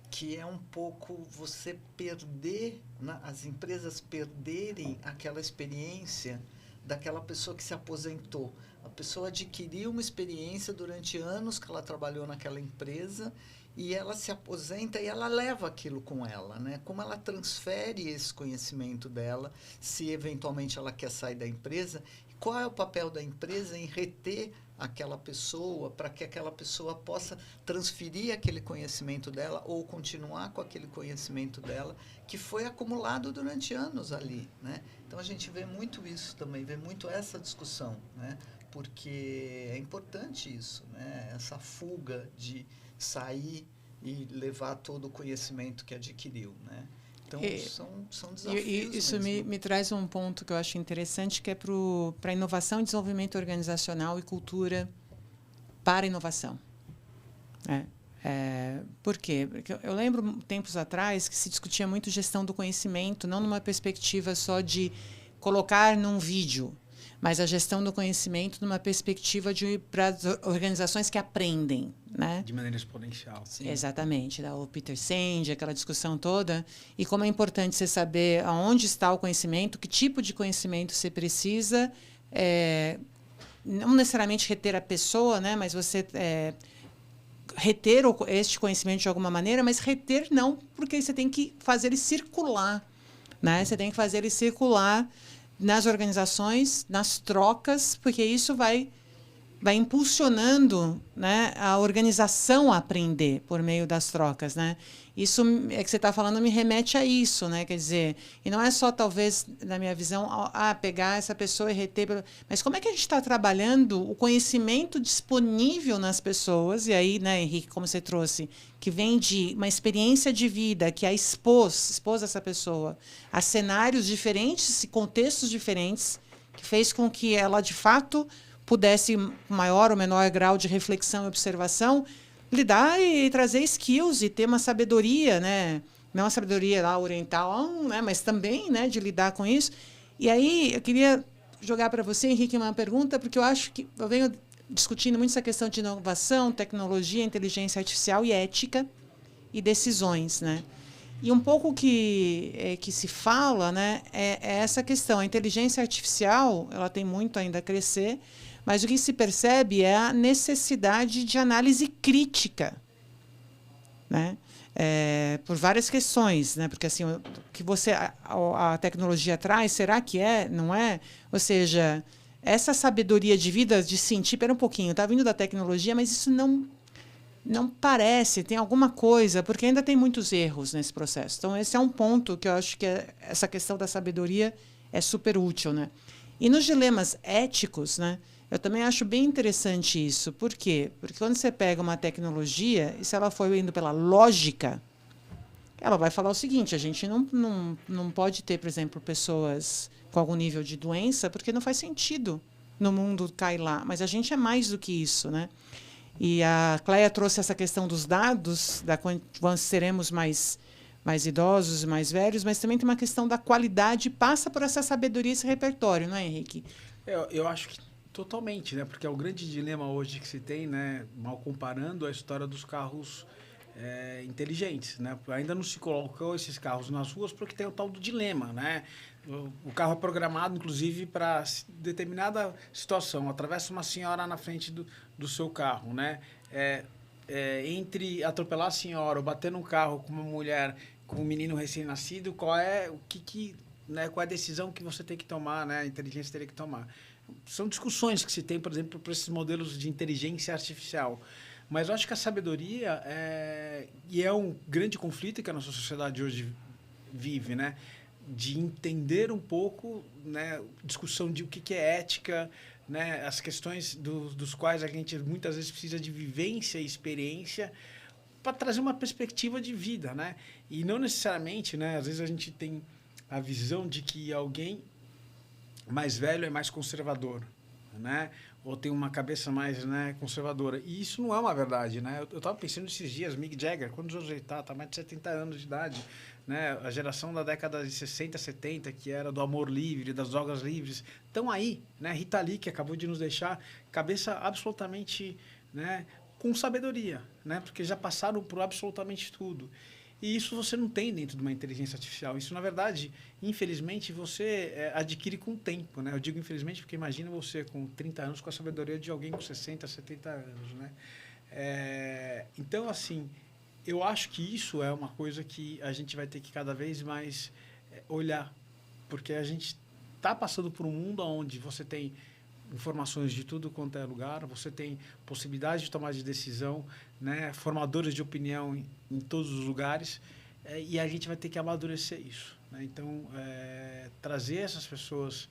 que é um pouco você perder, as empresas perderem aquela experiência daquela pessoa que se aposentou. A pessoa adquiriu uma experiência durante anos que ela trabalhou naquela empresa e ela se aposenta e ela leva aquilo com ela, né? Como ela transfere esse conhecimento dela, se eventualmente ela quer sair da empresa, qual é o papel da empresa em reter aquela pessoa para que aquela pessoa possa transferir aquele conhecimento dela ou continuar com aquele conhecimento dela que foi acumulado durante anos ali, né? Então a gente vê muito isso também, vê muito essa discussão, né? Porque é importante isso, né? Essa fuga de sair e levar todo o conhecimento que adquiriu, né? Então, são desafios. E isso me traz um ponto que eu acho interessante, que é para inovação e desenvolvimento organizacional e cultura para inovação. Por quê? Porque eu lembro, tempos atrás, que se discutia muito gestão do conhecimento, não numa perspectiva só de colocar num vídeo, mas a gestão do conhecimento numa perspectiva para as organizações que aprendem, né? De maneira exponencial. Sim. Exatamente, o Peter Senge, aquela discussão toda. E como é importante você saber aonde está o conhecimento, que tipo de conhecimento você precisa, não necessariamente reter a pessoa, né? Mas você reter este conhecimento de alguma maneira, mas reter não, porque você tem que fazer ele circular, né? Você tem que fazer ele circular nas organizações, nas trocas, porque isso vai impulsionando, né, a organização a aprender por meio das trocas, né? Isso que você está falando me remete a isso, né? Quer dizer, e não é só, talvez, na minha visão, pegar essa pessoa e reter, mas como é que a gente está trabalhando o conhecimento disponível nas pessoas, e aí, né, Henrique, como você trouxe, que vem de uma experiência de vida que a expôs essa pessoa a cenários diferentes e contextos diferentes, que fez com que ela, de fato, pudesse, com maior ou menor grau de reflexão e observação, lidar e trazer skills e ter uma sabedoria, né? Não uma sabedoria lá oriental, né? Mas também, né, de lidar com isso. E aí eu queria jogar para você, Henrique, uma pergunta, porque eu acho que eu venho discutindo muito essa questão de inovação, tecnologia, inteligência artificial e ética e decisões, né? E um pouco que se fala, né, é essa questão. A inteligência artificial, ela tem muito ainda a crescer, mas o que se percebe é a necessidade de análise crítica, né? Por várias questões, né? Porque assim, o que a tecnologia traz, será que não é? Ou seja, essa sabedoria de vida, de sentir, espera um pouquinho, está vindo da tecnologia, mas isso não parece, tem alguma coisa, porque ainda tem muitos erros nesse processo. Então, esse é um ponto que eu acho que essa questão da sabedoria é super útil, né? E nos dilemas éticos, né, eu também acho bem interessante isso. Por quê? Porque quando você pega uma tecnologia, e se ela for indo pela lógica, ela vai falar o seguinte: a gente não pode ter, por exemplo, pessoas com algum nível de doença, porque não faz sentido no mundo cair lá. Mas a gente é mais do que isso, né? E a Cléia trouxe essa questão dos dados, quando seremos mais mais idosos e mais velhos, mas também tem uma questão da qualidade, passa por essa sabedoria, esse repertório, não é, Henrique? Eu acho que totalmente, né? Porque é o grande dilema hoje que se tem, né? Mal comparando a história dos carros inteligentes, né? Ainda não se colocou esses carros nas ruas porque tem o tal do dilema, né? O carro é programado, inclusive, para determinada situação. Atravessa uma senhora na frente do seu carro, né? Entre atropelar a senhora ou bater num carro com uma mulher, com um menino recém-nascido, qual é né, qual é a decisão que você tem que tomar, né? A inteligência teria que tomar. São discussões que se tem, por exemplo, para esses modelos de inteligência artificial. Mas eu acho que a sabedoria e é um grande conflito que a nossa sociedade hoje vive, né? De entender um pouco, né? Discussão de o que é ética, né? As questões dos quais a gente muitas vezes precisa de vivência e experiência para trazer uma perspectiva de vida, né? E não necessariamente, né? Às vezes a gente tem a visão de que alguém mais velho é mais conservador, né? Ou tem uma cabeça mais, né, conservadora. E isso não é uma verdade, né? Eu estava pensando esses dias, Mick Jagger, quantos anos ele está mais de 70 anos de idade, né? A geração da década de 60, 70, que era do amor livre, das drogas livres, estão aí, né? Rita Lee, que acabou de nos deixar, cabeça absolutamente, né, com sabedoria, né? Porque já passaram por absolutamente tudo. E isso você não tem dentro de uma inteligência artificial. Isso, na verdade, infelizmente, você adquire com o tempo, né? Eu digo infelizmente porque imagina você com 30 anos com a sabedoria de alguém com 60, 70 anos, né? Então, assim, eu acho que isso é uma coisa que a gente vai ter que cada vez mais olhar. Porque a gente está passando por um mundo onde você tem informações de tudo quanto é lugar, você tem possibilidade de tomar de decisão, né, formadores de opinião em todos os lugares, e a gente vai ter que amadurecer isso, né? Então, trazer essas pessoas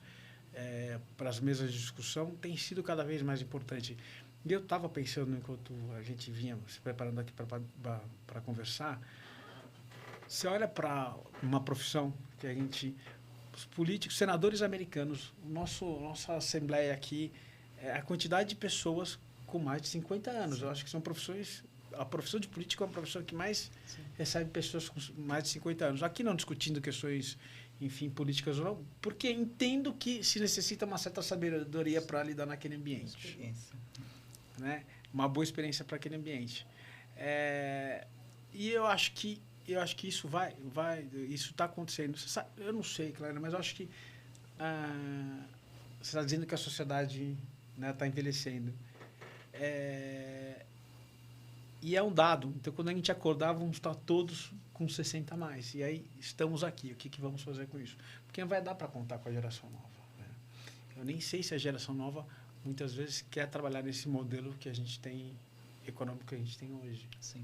para as mesas de discussão tem sido cada vez mais importante. E eu estava pensando, enquanto a gente vinha se preparando aqui para conversar, você olha para uma profissão que a gente... Os políticos, senadores americanos, nossa Assembleia aqui, a quantidade de pessoas com mais de 50 anos. Sim. Eu acho que são profissões... A profissão de político é uma profissão que mais recebe pessoas com mais de 50 anos. Aqui não discutindo questões, enfim, políticas ou não, porque entendo que se necessita uma certa sabedoria para lidar naquele ambiente. Experiência. Né? Uma boa experiência para aquele ambiente. E eu acho que isso isso está acontecendo. Eu não sei, Clara, mas eu acho que você está dizendo que a sociedade está envelhecendo. E é um dado. Então, quando a gente acordar, vamos estar todos com 60 a mais. E aí, estamos aqui. O que vamos fazer com isso? Porque não vai dar para contar com a geração nova. Né? Eu nem sei se a geração nova, muitas vezes, quer trabalhar nesse modelo que a gente tem, econômico que a gente tem hoje. Sim.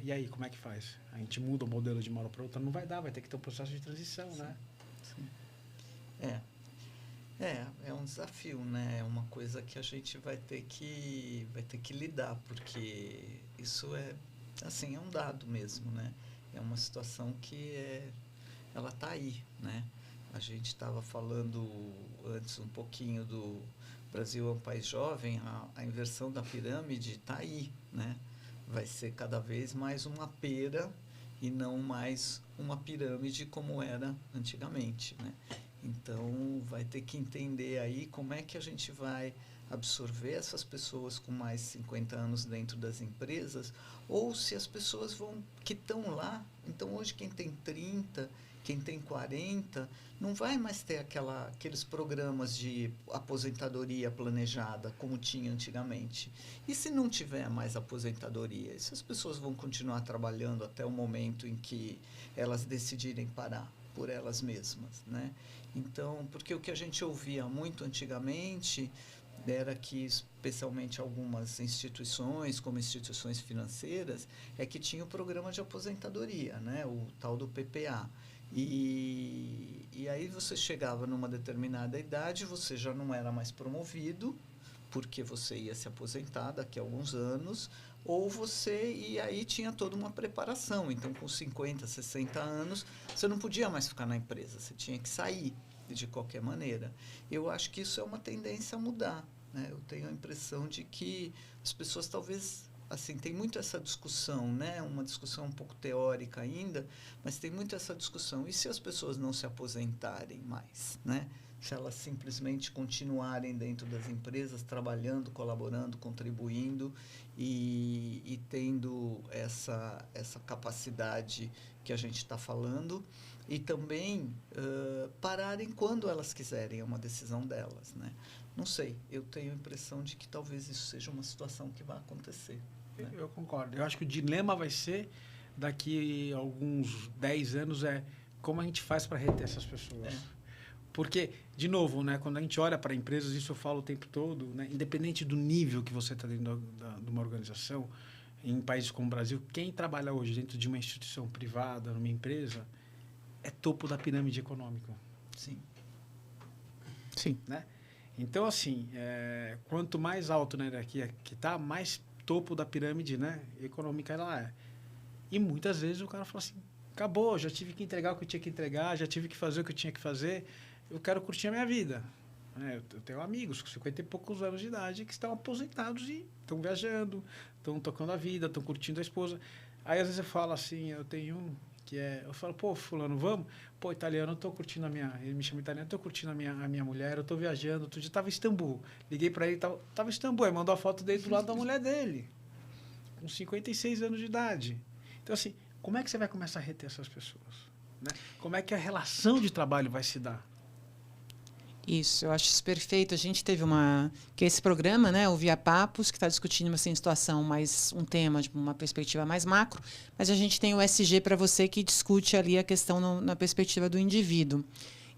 E aí, como é que faz? A gente muda o modelo de uma hora para outra? Não vai dar, vai ter que ter um processo de transição, Sim. né? Sim. É um desafio, né? É uma coisa que a gente vai ter que lidar, porque isso é um dado mesmo, né? É uma situação que ela está aí, né? A gente estava falando antes um pouquinho do Brasil é um país jovem, a inversão da pirâmide está aí, né? Vai ser cada vez mais uma pera e não mais uma pirâmide como era antigamente, né? Então, vai ter que entender aí como é que a gente vai absorver essas pessoas com mais de 50 anos dentro das empresas, ou se as pessoas que estão lá, então hoje quem tem 30, quem tem 40, não vai mais ter aqueles programas de aposentadoria planejada como tinha antigamente. E se não tiver mais aposentadoria? E se as pessoas vão continuar trabalhando até o momento em que elas decidirem parar por elas mesmas, né? Então, porque o que a gente ouvia muito antigamente era que, especialmente algumas instituições, como instituições financeiras, que tinha o programa de aposentadoria, né? O tal do PPA. E aí você chegava numa determinada idade, você já não era mais promovido, porque você ia se aposentar daqui a alguns anos, e aí tinha toda uma preparação. Então, com 50, 60 anos, você não podia mais ficar na empresa, você tinha que sair de qualquer maneira. Eu acho que isso é uma tendência a mudar, né? Eu tenho a impressão de que as pessoas talvez assim, tem muito essa discussão, né? Uma discussão um pouco teórica ainda, mas tem muito essa discussão. E se as pessoas não se aposentarem mais, né? Se elas simplesmente continuarem dentro das empresas, trabalhando, colaborando, contribuindo e tendo essa capacidade que a gente está falando, e também pararem quando elas quiserem, é uma decisão delas, né? Não sei, eu tenho a impressão de que talvez isso seja uma situação que vai acontecer. Né? Eu concordo. Eu acho que o dilema vai ser, daqui a alguns 10 anos, como a gente faz para reter essas pessoas. Porque, de novo, né, quando a gente olha para empresas, isso eu falo o tempo todo, né, independente do nível que você está dentro de uma organização, em países como o Brasil, quem trabalha hoje dentro de uma instituição privada, numa empresa, é topo da pirâmide econômica. Sim. Sim. Né? Então, assim, quanto mais alto na hierarquia que está, mais topo da pirâmide, né, econômica ela é. E muitas vezes o cara fala assim, acabou, já tive que entregar o que eu tinha que entregar, já tive que fazer o que eu tinha que fazer, eu quero curtir a minha vida. Eu tenho amigos com 50 e poucos anos de idade que estão aposentados e estão viajando, estão tocando a vida, estão curtindo a esposa. Aí, às vezes, eu falo assim, eu tenho um que eu falo, pô, fulano, vamos? Pô, italiano, eu tô curtindo ele me chama italiano, eu tô curtindo a minha mulher, eu tô viajando, outro dia tava em Istambul. Liguei para ele, tava em Istambul, aí mandou a foto dele do lado da mulher dele, com 56 anos de idade. Então, assim, como é que você vai começar a reter essas pessoas? Né? Como é que a relação de trabalho vai se dar? Isso, eu acho isso perfeito. A gente teve esse programa, né, o Via Papos, que está discutindo uma situação mais, um tema, de uma perspectiva mais macro, mas a gente tem o SG para você que discute ali a questão na perspectiva do indivíduo.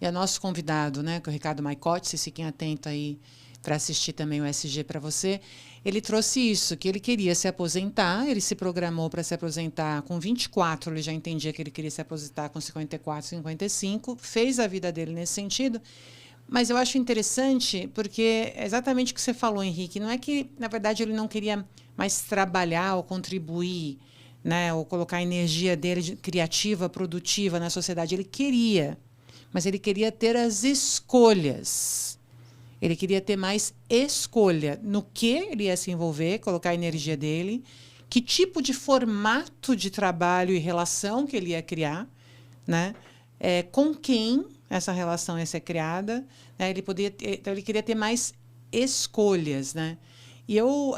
E é nosso convidado, né, que é o Ricardo Maicotti, se fiquem atentos aí para assistir também o SG para você, ele trouxe isso, que ele queria se aposentar, ele se programou para se aposentar com 24, ele já entendia que ele queria se aposentar com 54, 55, fez a vida dele nesse sentido. Mas eu acho interessante porque é exatamente o que você falou, Henrique. Não é que, na verdade, ele não queria mais trabalhar ou contribuir, né, ou colocar a energia dele criativa, produtiva na sociedade. Ele queria, mas ele queria ter as escolhas. Ele queria ter mais escolha no que ele ia se envolver, colocar a energia dele, que tipo de formato de trabalho e relação que ele ia criar, né, com quem essa relação ia ser criada, né? Então ele queria ter mais escolhas, né? E eu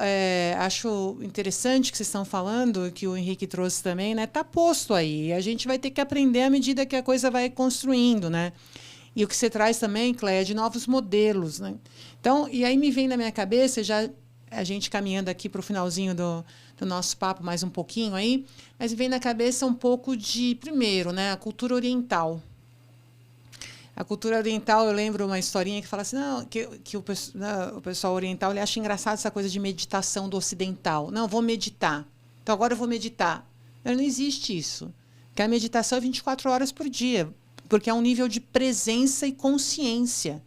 acho interessante que vocês estão falando, que o Henrique trouxe também, né? Está posto aí. A gente vai ter que aprender à medida que a coisa vai construindo, né? E o que você traz também, Cléia, de novos modelos, né? Então, e aí me vem na minha cabeça, já a gente caminhando aqui para o finalzinho do nosso papo, mais um pouquinho aí, mas me vem na cabeça um pouco de, primeiro, né? A cultura oriental. A cultura oriental, eu lembro uma historinha que fala assim, não, que o pessoal oriental ele acha engraçado essa coisa de meditação do ocidental. Não, vou meditar. Então, agora eu vou meditar. Não existe isso. Porque a meditação é 24 horas por dia, porque é um nível de presença e consciência.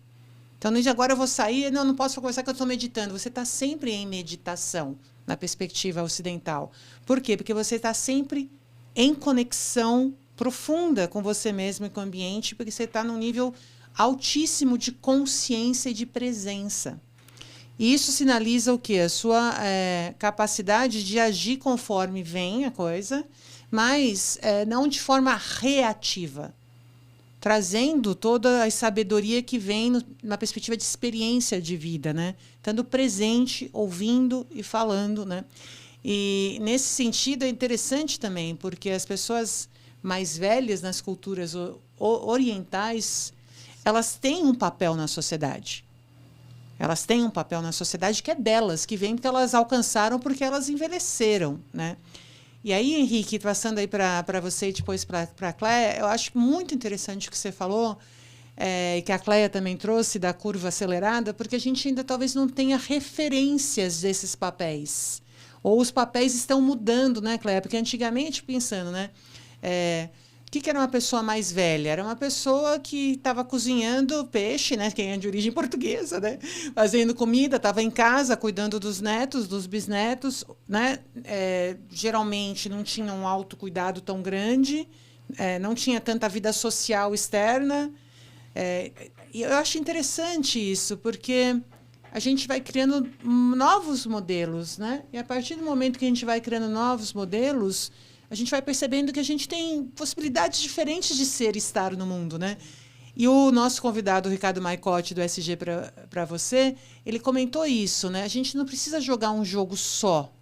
Então, não diz agora eu vou sair, não posso conversar que eu estou meditando. Você está sempre em meditação, na perspectiva ocidental. Por quê? Porque você está sempre em conexão profunda com você mesmo e com o ambiente, porque você está num nível altíssimo de consciência e de presença. E isso sinaliza o quê? A sua capacidade de agir conforme vem a coisa, mas não de forma reativa, trazendo toda a sabedoria que vem na perspectiva de experiência de vida, né? Estando presente, ouvindo e falando, né? E, nesse sentido, é interessante também, porque as pessoas mais velhas nas culturas orientais, elas têm um papel na sociedade. Elas têm um papel na sociedade que é delas, que vem porque elas alcançaram, porque elas envelheceram, né? E aí, Henrique, passando aí para você e depois para a Cléia, eu acho muito interessante o que você falou, e que a Cléia também trouxe da curva acelerada, porque a gente ainda talvez não tenha referências desses papéis. Ou os papéis estão mudando, né, Cléia? Porque antigamente, pensando, né? O que era uma pessoa mais velha? Era uma pessoa que estava cozinhando peixe, né? Quem é de origem portuguesa, né? Fazendo comida, estava em casa, cuidando dos netos, dos bisnetos, né? Geralmente não tinha um autocuidado tão grande, não tinha tanta vida social externa. E eu acho interessante isso, porque a gente vai criando novos modelos, né? E a partir do momento que a gente vai criando novos modelos, a gente vai percebendo que a gente tem possibilidades diferentes de ser e estar no mundo, né? E o nosso convidado, o Ricardo Maicotti, do SG para você, ele comentou isso, né? A gente não precisa jogar um jogo só.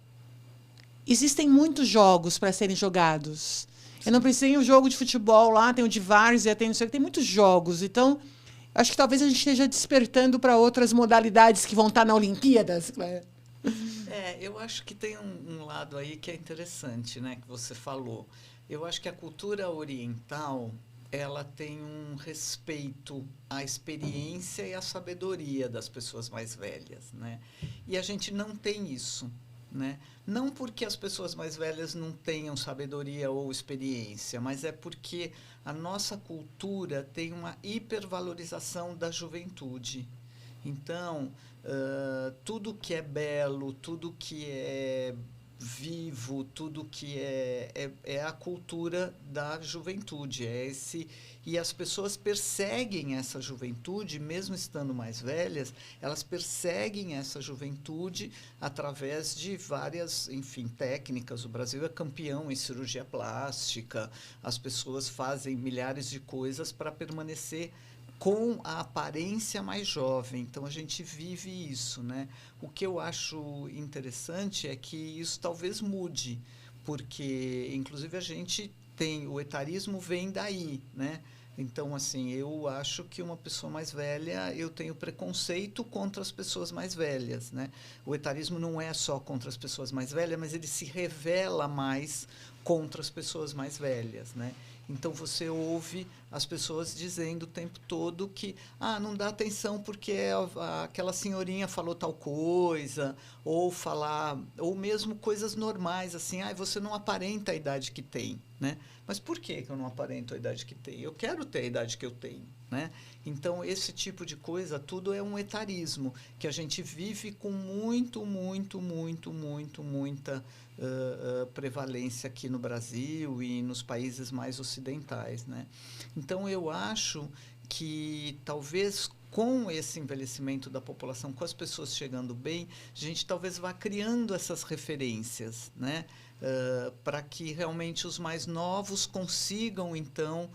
Existem muitos jogos para serem jogados. Eu não preciso um jogo de futebol lá, tem o de várzea, tem não sei o que, tem muitos jogos. Então, acho que talvez a gente esteja despertando para outras modalidades que vão estar na Olimpíadas, Cléa. Eu acho que tem um lado aí que é interessante, né, que você falou. Eu acho que a cultura oriental, ela tem um respeito à experiência e à sabedoria das pessoas mais velhas, né? E a gente não tem isso, né? Não porque as pessoas mais velhas não tenham sabedoria ou experiência, mas é porque a nossa cultura tem uma hipervalorização da juventude. Então, tudo que é belo, tudo que é vivo, tudo que é a cultura da juventude, e as pessoas perseguem essa juventude, mesmo estando mais velhas, elas perseguem essa juventude através de várias, enfim, técnicas. O Brasil é campeão em cirurgia plástica, as pessoas fazem milhares de coisas para permanecer com a aparência mais jovem. Então, a gente vive isso, né? O que eu acho interessante é que isso talvez mude, porque, inclusive, a gente tem... O etarismo vem daí, né? Então, assim, eu acho que uma pessoa mais velha, eu tenho preconceito contra as pessoas mais velhas, né? O etarismo não é só contra as pessoas mais velhas, mas ele se revela mais contra as pessoas mais velhas, né? Então, você ouve as pessoas dizendo o tempo todo que não dá atenção porque aquela senhorinha falou tal coisa, ou mesmo coisas normais, assim, você não aparenta a idade que tem, né? Mas por que eu não aparento a idade que tenho? Eu quero ter a idade que eu tenho, né? Então, esse tipo de coisa, tudo é um etarismo, que a gente vive com muita prevalência aqui no Brasil e nos países mais ocidentais, né? Então, eu acho que talvez com esse envelhecimento da população, com as pessoas chegando bem, a gente talvez vá criando essas referências, né? Para que realmente os mais novos consigam, então,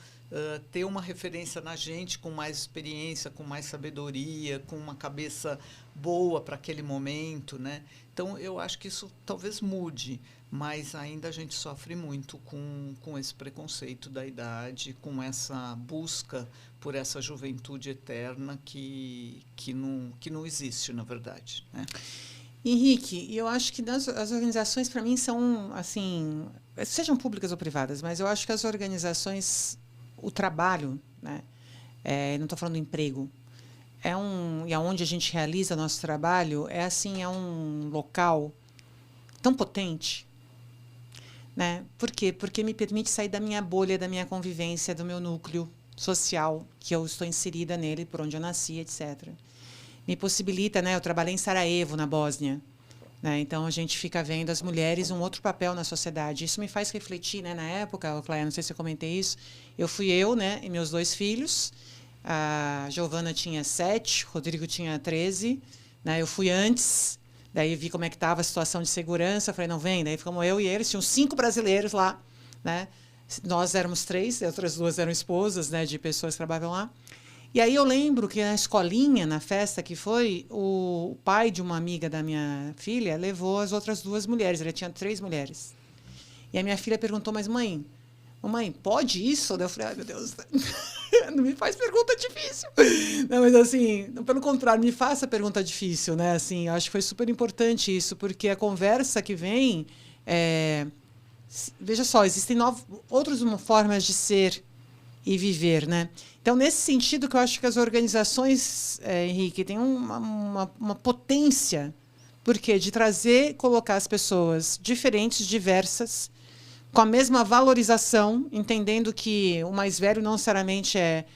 ter uma referência na gente com mais experiência, com mais sabedoria, com uma cabeça boa para aquele momento, né? Então, eu acho que isso talvez mude, mas ainda a gente sofre muito com esse preconceito da idade, com essa busca por essa juventude eterna que não existe, na verdade, né? Henrique, eu acho que as organizações, para mim, são, assim, sejam públicas ou privadas, mas eu acho que as organizações, o trabalho, né? Não estou falando do emprego, e aonde a gente realiza nosso trabalho, é um local tão potente, né? Por quê? Porque me permite sair da minha bolha, da minha convivência, do meu núcleo social, que eu estou inserida nele, por onde eu nasci, etc. Me possibilita, né? Eu trabalhei em Sarajevo, na Bósnia, né? Então, a gente fica vendo as mulheres um outro papel na sociedade. Isso me faz refletir, né? Na época, Cléa, não sei se eu comentei isso, né? E meus 2 filhos. A Giovana tinha 7, o Rodrigo tinha 13. Né? Eu fui antes, daí vi como é que estava a situação de segurança. Falei, não, vem. Daí ficamos eu e eles, tinham 5 brasileiros lá, né? Nós éramos 3, outras 2 eram esposas, né? De pessoas que trabalhavam lá. E aí eu lembro que na escolinha, na festa que foi, o pai de uma amiga da minha filha levou as outras 2 mulheres. Ele tinha 3 mulheres. E a minha filha perguntou, mas mãe, pode isso? Eu falei, ai, meu Deus, não me faz pergunta difícil. Não, mas assim, pelo contrário, me faça pergunta difícil, né? Assim, eu acho que foi super importante isso, porque a conversa que vem... veja só, existem outras formas de ser e viver, né? Então, nesse sentido que eu acho que as organizações, Henrique, têm uma potência, porque de colocar as pessoas diferentes, diversas, com a mesma valorização, entendendo que o mais velho não necessariamente é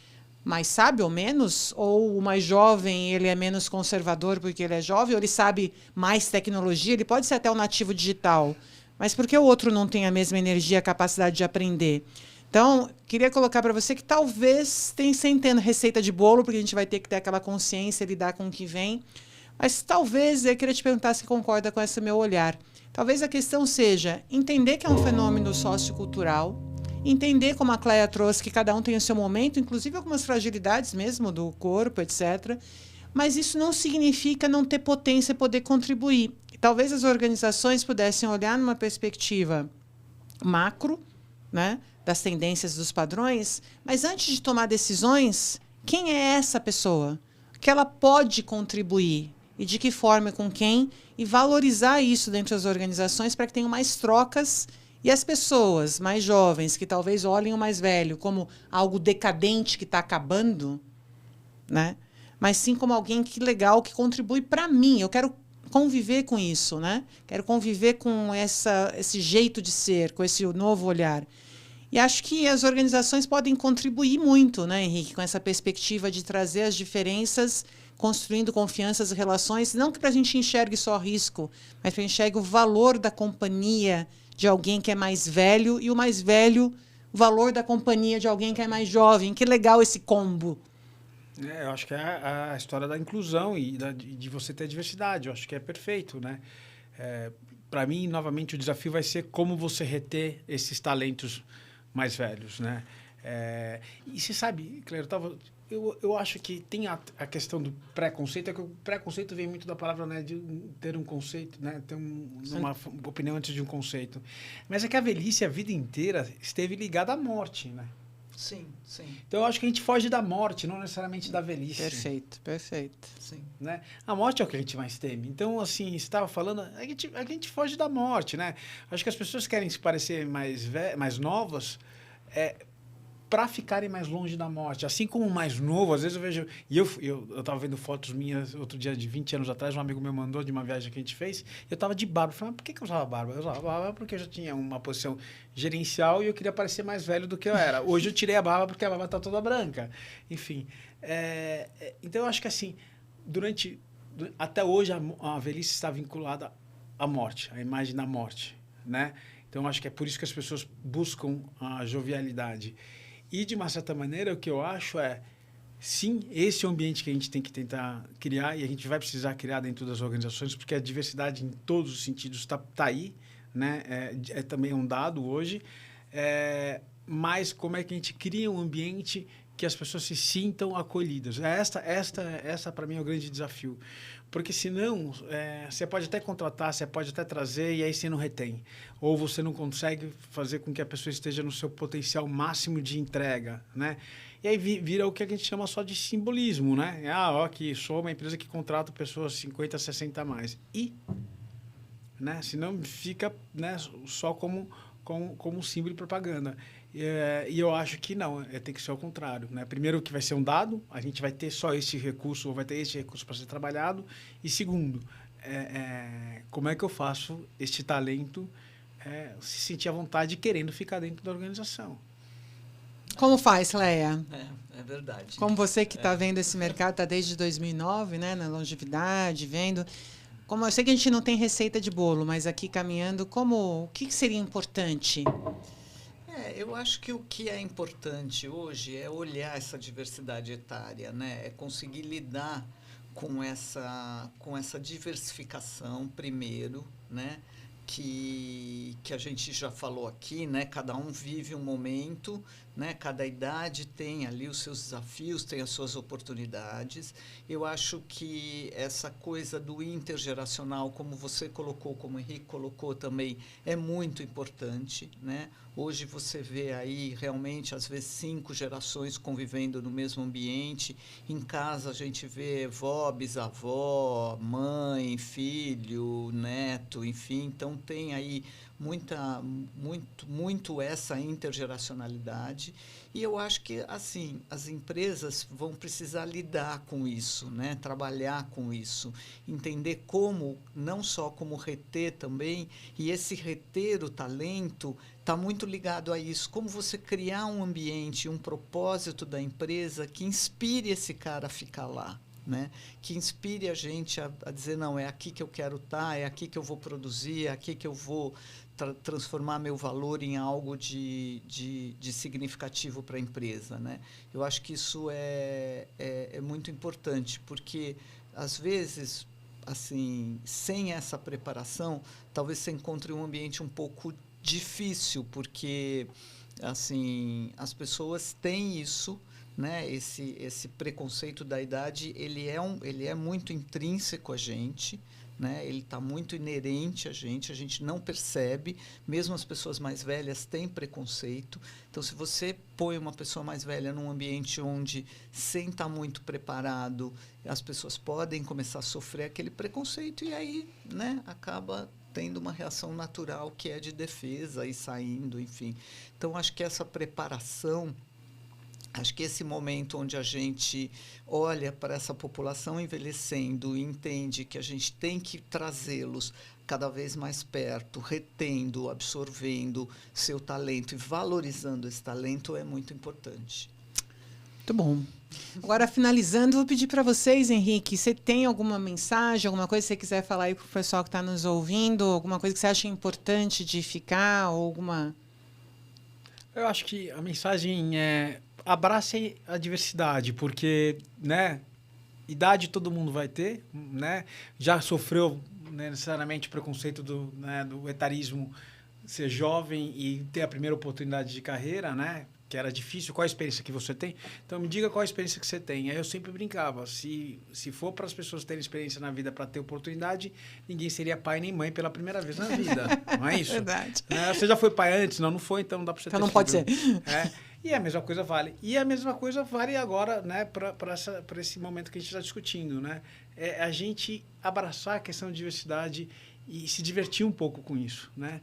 mais sábio ou menos, ou o mais jovem ele é menos conservador porque ele é jovem, ou ele sabe mais tecnologia, ele pode ser até um nativo digital, mas por que o outro não tem a mesma energia, a capacidade de aprender? Então, queria colocar para você que talvez sem tendo receita de bolo, porque a gente vai ter que ter aquela consciência, lidar com o que vem, Mas talvez, eu queria te perguntar se concorda com esse meu olhar. Talvez a questão seja entender que é um fenômeno sociocultural, entender, como a Cléia trouxe, que cada um tem o seu momento, inclusive algumas fragilidades mesmo do corpo, etc. Mas isso não significa não ter potência e poder contribuir. Talvez as organizações pudessem olhar numa perspectiva macro, né, das tendências dos padrões, mas antes de tomar decisões, quem é essa pessoa? Que ela pode contribuir e de que forma, com quem, e valorizar isso dentro das organizações para que tenham mais trocas e as pessoas mais jovens, que talvez olhem o mais velho como algo decadente que está acabando, né? Mas sim como alguém que legal, que contribui para mim. Eu quero conviver com isso, né? Quero conviver com esse jeito de ser, com esse novo olhar. E acho que as organizações podem contribuir muito, né, Henrique, com essa perspectiva de trazer as diferenças, construindo confianças e relações, não que para a gente enxergue só risco, mas para a gente enxergue o valor da companhia de alguém que é mais velho e o mais velho, o valor da companhia de alguém que é mais jovem. Que legal esse combo. Eu acho que é a história da inclusão e de você ter diversidade. Eu acho que é perfeito, né? Para mim, novamente, o desafio vai ser como você reter esses talentos mais velhos, né? E você sabe, Cleber, eu acho que tem a questão do preconceito, é que o preconceito vem muito da palavra, né, de ter um conceito, né, ter uma opinião antes de um conceito. Mas é que a velhice a vida inteira esteve ligada à morte, né? Sim, sim. Então eu acho que a gente foge da morte, não necessariamente da velhice. Perfeito, perfeito. Sim. Né? A morte é o que a gente mais teme. Então, assim, você estava falando, a gente foge da morte, né? Acho que as pessoas querem se parecer mais novas para ficarem mais longe da morte. Assim como o mais novo, às vezes eu vejo... E eu estava vendo fotos minhas outro dia, de 20 anos atrás, um amigo meu mandou de uma viagem que a gente fez, eu estava de barba. Eu falei, mas por que eu usava barba? Eu usava barba porque eu já tinha uma posição gerencial e eu queria parecer mais velho do que eu era. Hoje eu tirei a barba porque a barba está toda branca. Enfim. Então, eu acho que assim, até hoje a velhice está vinculada à morte, à imagem da morte, né? Então, eu acho que é por isso que as pessoas buscam a jovialidade. E, de uma certa maneira, o que eu acho sim, esse é o ambiente que a gente tem que tentar criar e a gente vai precisar criar dentro das organizações, porque a diversidade em todos os sentidos está aí, né? Também um dado hoje. Mas como é que a gente cria um ambiente que as pessoas se sintam acolhidas? Essa para mim, é o grande desafio. Porque, senão, você pode até contratar, você pode até trazer, e aí você não retém. Ou você não consegue fazer com que a pessoa esteja no seu potencial máximo de entrega, né? E aí vira o que a gente chama só de simbolismo, né? Aqui, sou uma empresa que contrata pessoas 50, 60 a mais. Né? Senão fica, né, só como símbolo de propaganda. E eu acho que não, tem que ser ao contrário, né? Primeiro, que vai ser um dado, a gente vai ter só esse recurso, ou vai ter esse recurso para ser trabalhado. E segundo, como é que eu faço este talento se sentir à vontade querendo ficar dentro da organização? Como faz, Cléia? É verdade. Como você que está vendo esse mercado, está desde 2009, né, na longevidade, vendo... Como eu sei que a gente não tem receita de bolo, mas aqui caminhando, o que seria importante? Eu acho que o que é importante hoje é olhar essa diversidade etária, né? É conseguir lidar com essa diversificação primeiro, né? Que a gente já falou aqui, né? Cada um vive um momento, né? Cada idade tem ali os seus desafios, tem as suas oportunidades. Eu acho que essa coisa do intergeracional, como você colocou, como o Henrique colocou também, é muito importante, né? Hoje você vê aí realmente, às vezes, 5 gerações convivendo no mesmo ambiente. Em casa a gente vê vó, bisavó, mãe, filho, neto, enfim. Então tem aí muito essa intergeracionalidade. E eu acho que, assim, as empresas vão precisar lidar com isso, né? Trabalhar com isso, entender como, não só como reter também, e esse reter o talento está muito ligado a isso, como você criar um ambiente, um propósito da empresa que inspire esse cara a ficar lá, né? Que inspire a gente a dizer, não, é aqui que eu quero estar, é aqui que eu vou produzir, é aqui que eu vou transformar meu valor em algo de significativo para a empresa, né? Eu acho que isso é muito importante, porque, às vezes, assim, sem essa preparação, talvez você encontre um ambiente um pouco difícil, porque assim, as pessoas têm isso, né? Esse preconceito da idade, ele é muito intrínseco a gente, né? Ele está muito inerente a gente não percebe, mesmo as pessoas mais velhas têm preconceito. Então, se você põe uma pessoa mais velha num ambiente onde, sem estar muito preparado, as pessoas podem começar a sofrer aquele preconceito e aí, né, acaba tendo uma reação natural que é de defesa e saindo, enfim. Então, acho que essa preparação, acho que esse momento onde a gente olha para essa população envelhecendo e entende que a gente tem que trazê-los cada vez mais perto, retendo, absorvendo seu talento e valorizando esse talento é muito importante. Muito bom. Agora, finalizando, vou pedir para vocês, Henrique, você tem alguma mensagem, alguma coisa que você quiser falar aí para o pessoal que está nos ouvindo, alguma coisa que você acha importante de ficar, ou alguma... Eu acho que a mensagem é: abrace a diversidade, porque, né, idade todo mundo vai ter, né? Já sofreu, né, necessariamente o preconceito do etarismo, ser jovem e ter a primeira oportunidade de carreira, né? Que era difícil. Qual a experiência que você tem? Então, me diga qual a experiência que você tem. Aí eu sempre brincava, se for para as pessoas terem experiência na vida para ter oportunidade, ninguém seria pai nem mãe pela primeira vez na vida. Não é isso? Verdade. Você já foi pai antes? Não foi, então não dá para você então ter não pode filho. ser. E a mesma coisa vale. E a mesma coisa vale agora, né, para esse momento que a gente está discutindo, né? É a gente abraçar a questão de diversidade e se divertir um pouco com isso, né?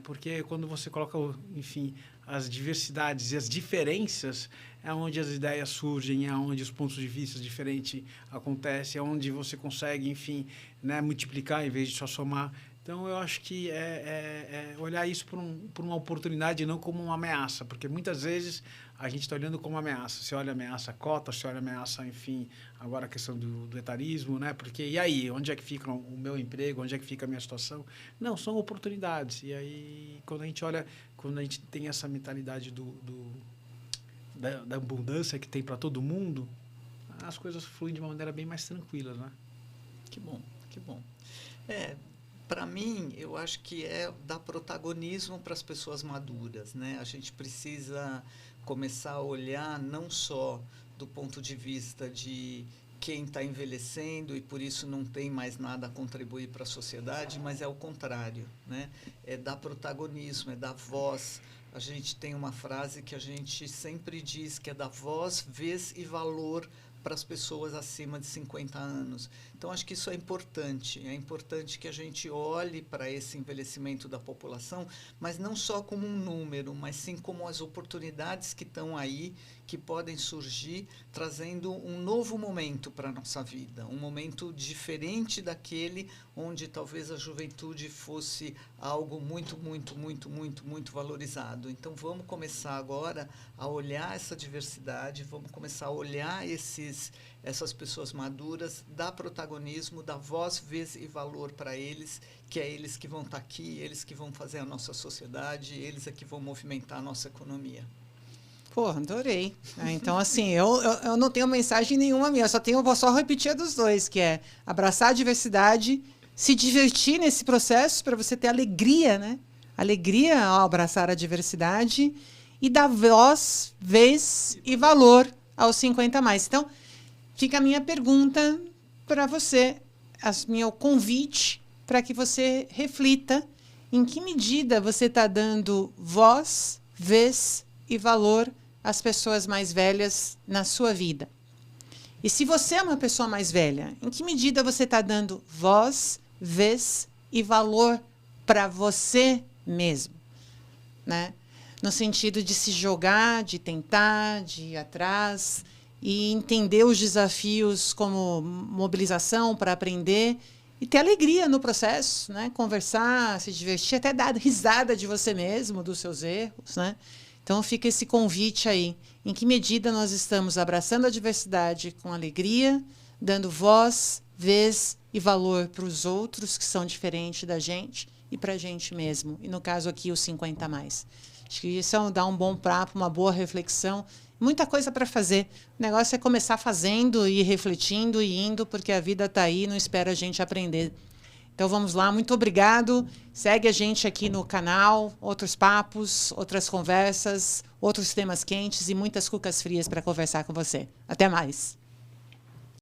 Porque quando você coloca, enfim, as diversidades e as diferenças, é onde as ideias surgem, é onde os pontos de vista diferentes acontecem, é onde você consegue, enfim, né, multiplicar em vez de só somar. Então, eu acho que é olhar isso por uma oportunidade e não como uma ameaça, porque muitas vezes a gente está olhando como uma ameaça. Você olha a ameaça cota, você olha a ameaça, enfim, agora a questão do etarismo, né? Porque, e aí, onde é que fica o meu emprego, onde é que fica a minha situação? Não, são oportunidades. E aí, quando a gente tem essa mentalidade da abundância que tem para todo mundo, as coisas fluem de uma maneira bem mais tranquila, né? Que bom, que bom. Para mim, eu acho que é dar protagonismo para as pessoas maduras, né? A gente precisa começar a olhar não só do ponto de vista de quem está envelhecendo e por isso não tem mais nada a contribuir para a sociedade, mas é o contrário, né? É dar protagonismo, é dar voz. A gente tem uma frase que a gente sempre diz que é dar voz, vez e valor para as pessoas acima de 50 anos. Então, acho que isso é importante. É importante que a gente olhe para esse envelhecimento da população, mas não só como um número, mas sim como as oportunidades que estão aí, que podem surgir, trazendo um novo momento para a nossa vida, um momento diferente daquele onde talvez a juventude fosse algo muito, muito, muito, muito, muito valorizado. Então, vamos começar agora a olhar essa diversidade, vamos começar a olhar essas pessoas maduras, dar protagonismo, dar voz, vez e valor para eles, que é eles que vão estar aqui, eles que vão fazer a nossa sociedade, eles é que vão movimentar a nossa economia. Pô, adorei. Então, assim, eu não tenho mensagem nenhuma minha, vou só repetir a dos dois, que é abraçar a diversidade, se divertir nesse processo para você ter alegria, né? Alegria ao abraçar a diversidade e dar voz, vez e valor aos 50 a mais. Então, fica a minha pergunta para você, meu convite para que você reflita em que medida você está dando voz, vez e valor às pessoas mais velhas na sua vida. E se você é uma pessoa mais velha, em que medida você está dando voz, vez e valor para você mesmo, né? No sentido de se jogar, de tentar, de ir atrás e entender os desafios como mobilização para aprender e ter alegria no processo, né? Conversar, se divertir, até dar risada de você mesmo, dos seus erros, né? Então fica esse convite aí. Em que medida nós estamos abraçando a diversidade com alegria, dando voz, vez e valor para os outros que são diferentes da gente e para a gente mesmo. E no caso aqui, os 50 a mais. Acho que isso dá um bom papo, uma boa reflexão Muita coisa para fazer. O negócio é começar fazendo e refletindo e indo, porque a vida está aí e não espera a gente aprender. Então vamos lá, muito obrigado. Segue a gente aqui no canal, outros papos, outras conversas, outros temas quentes e muitas cucas frias para conversar com você. Até mais.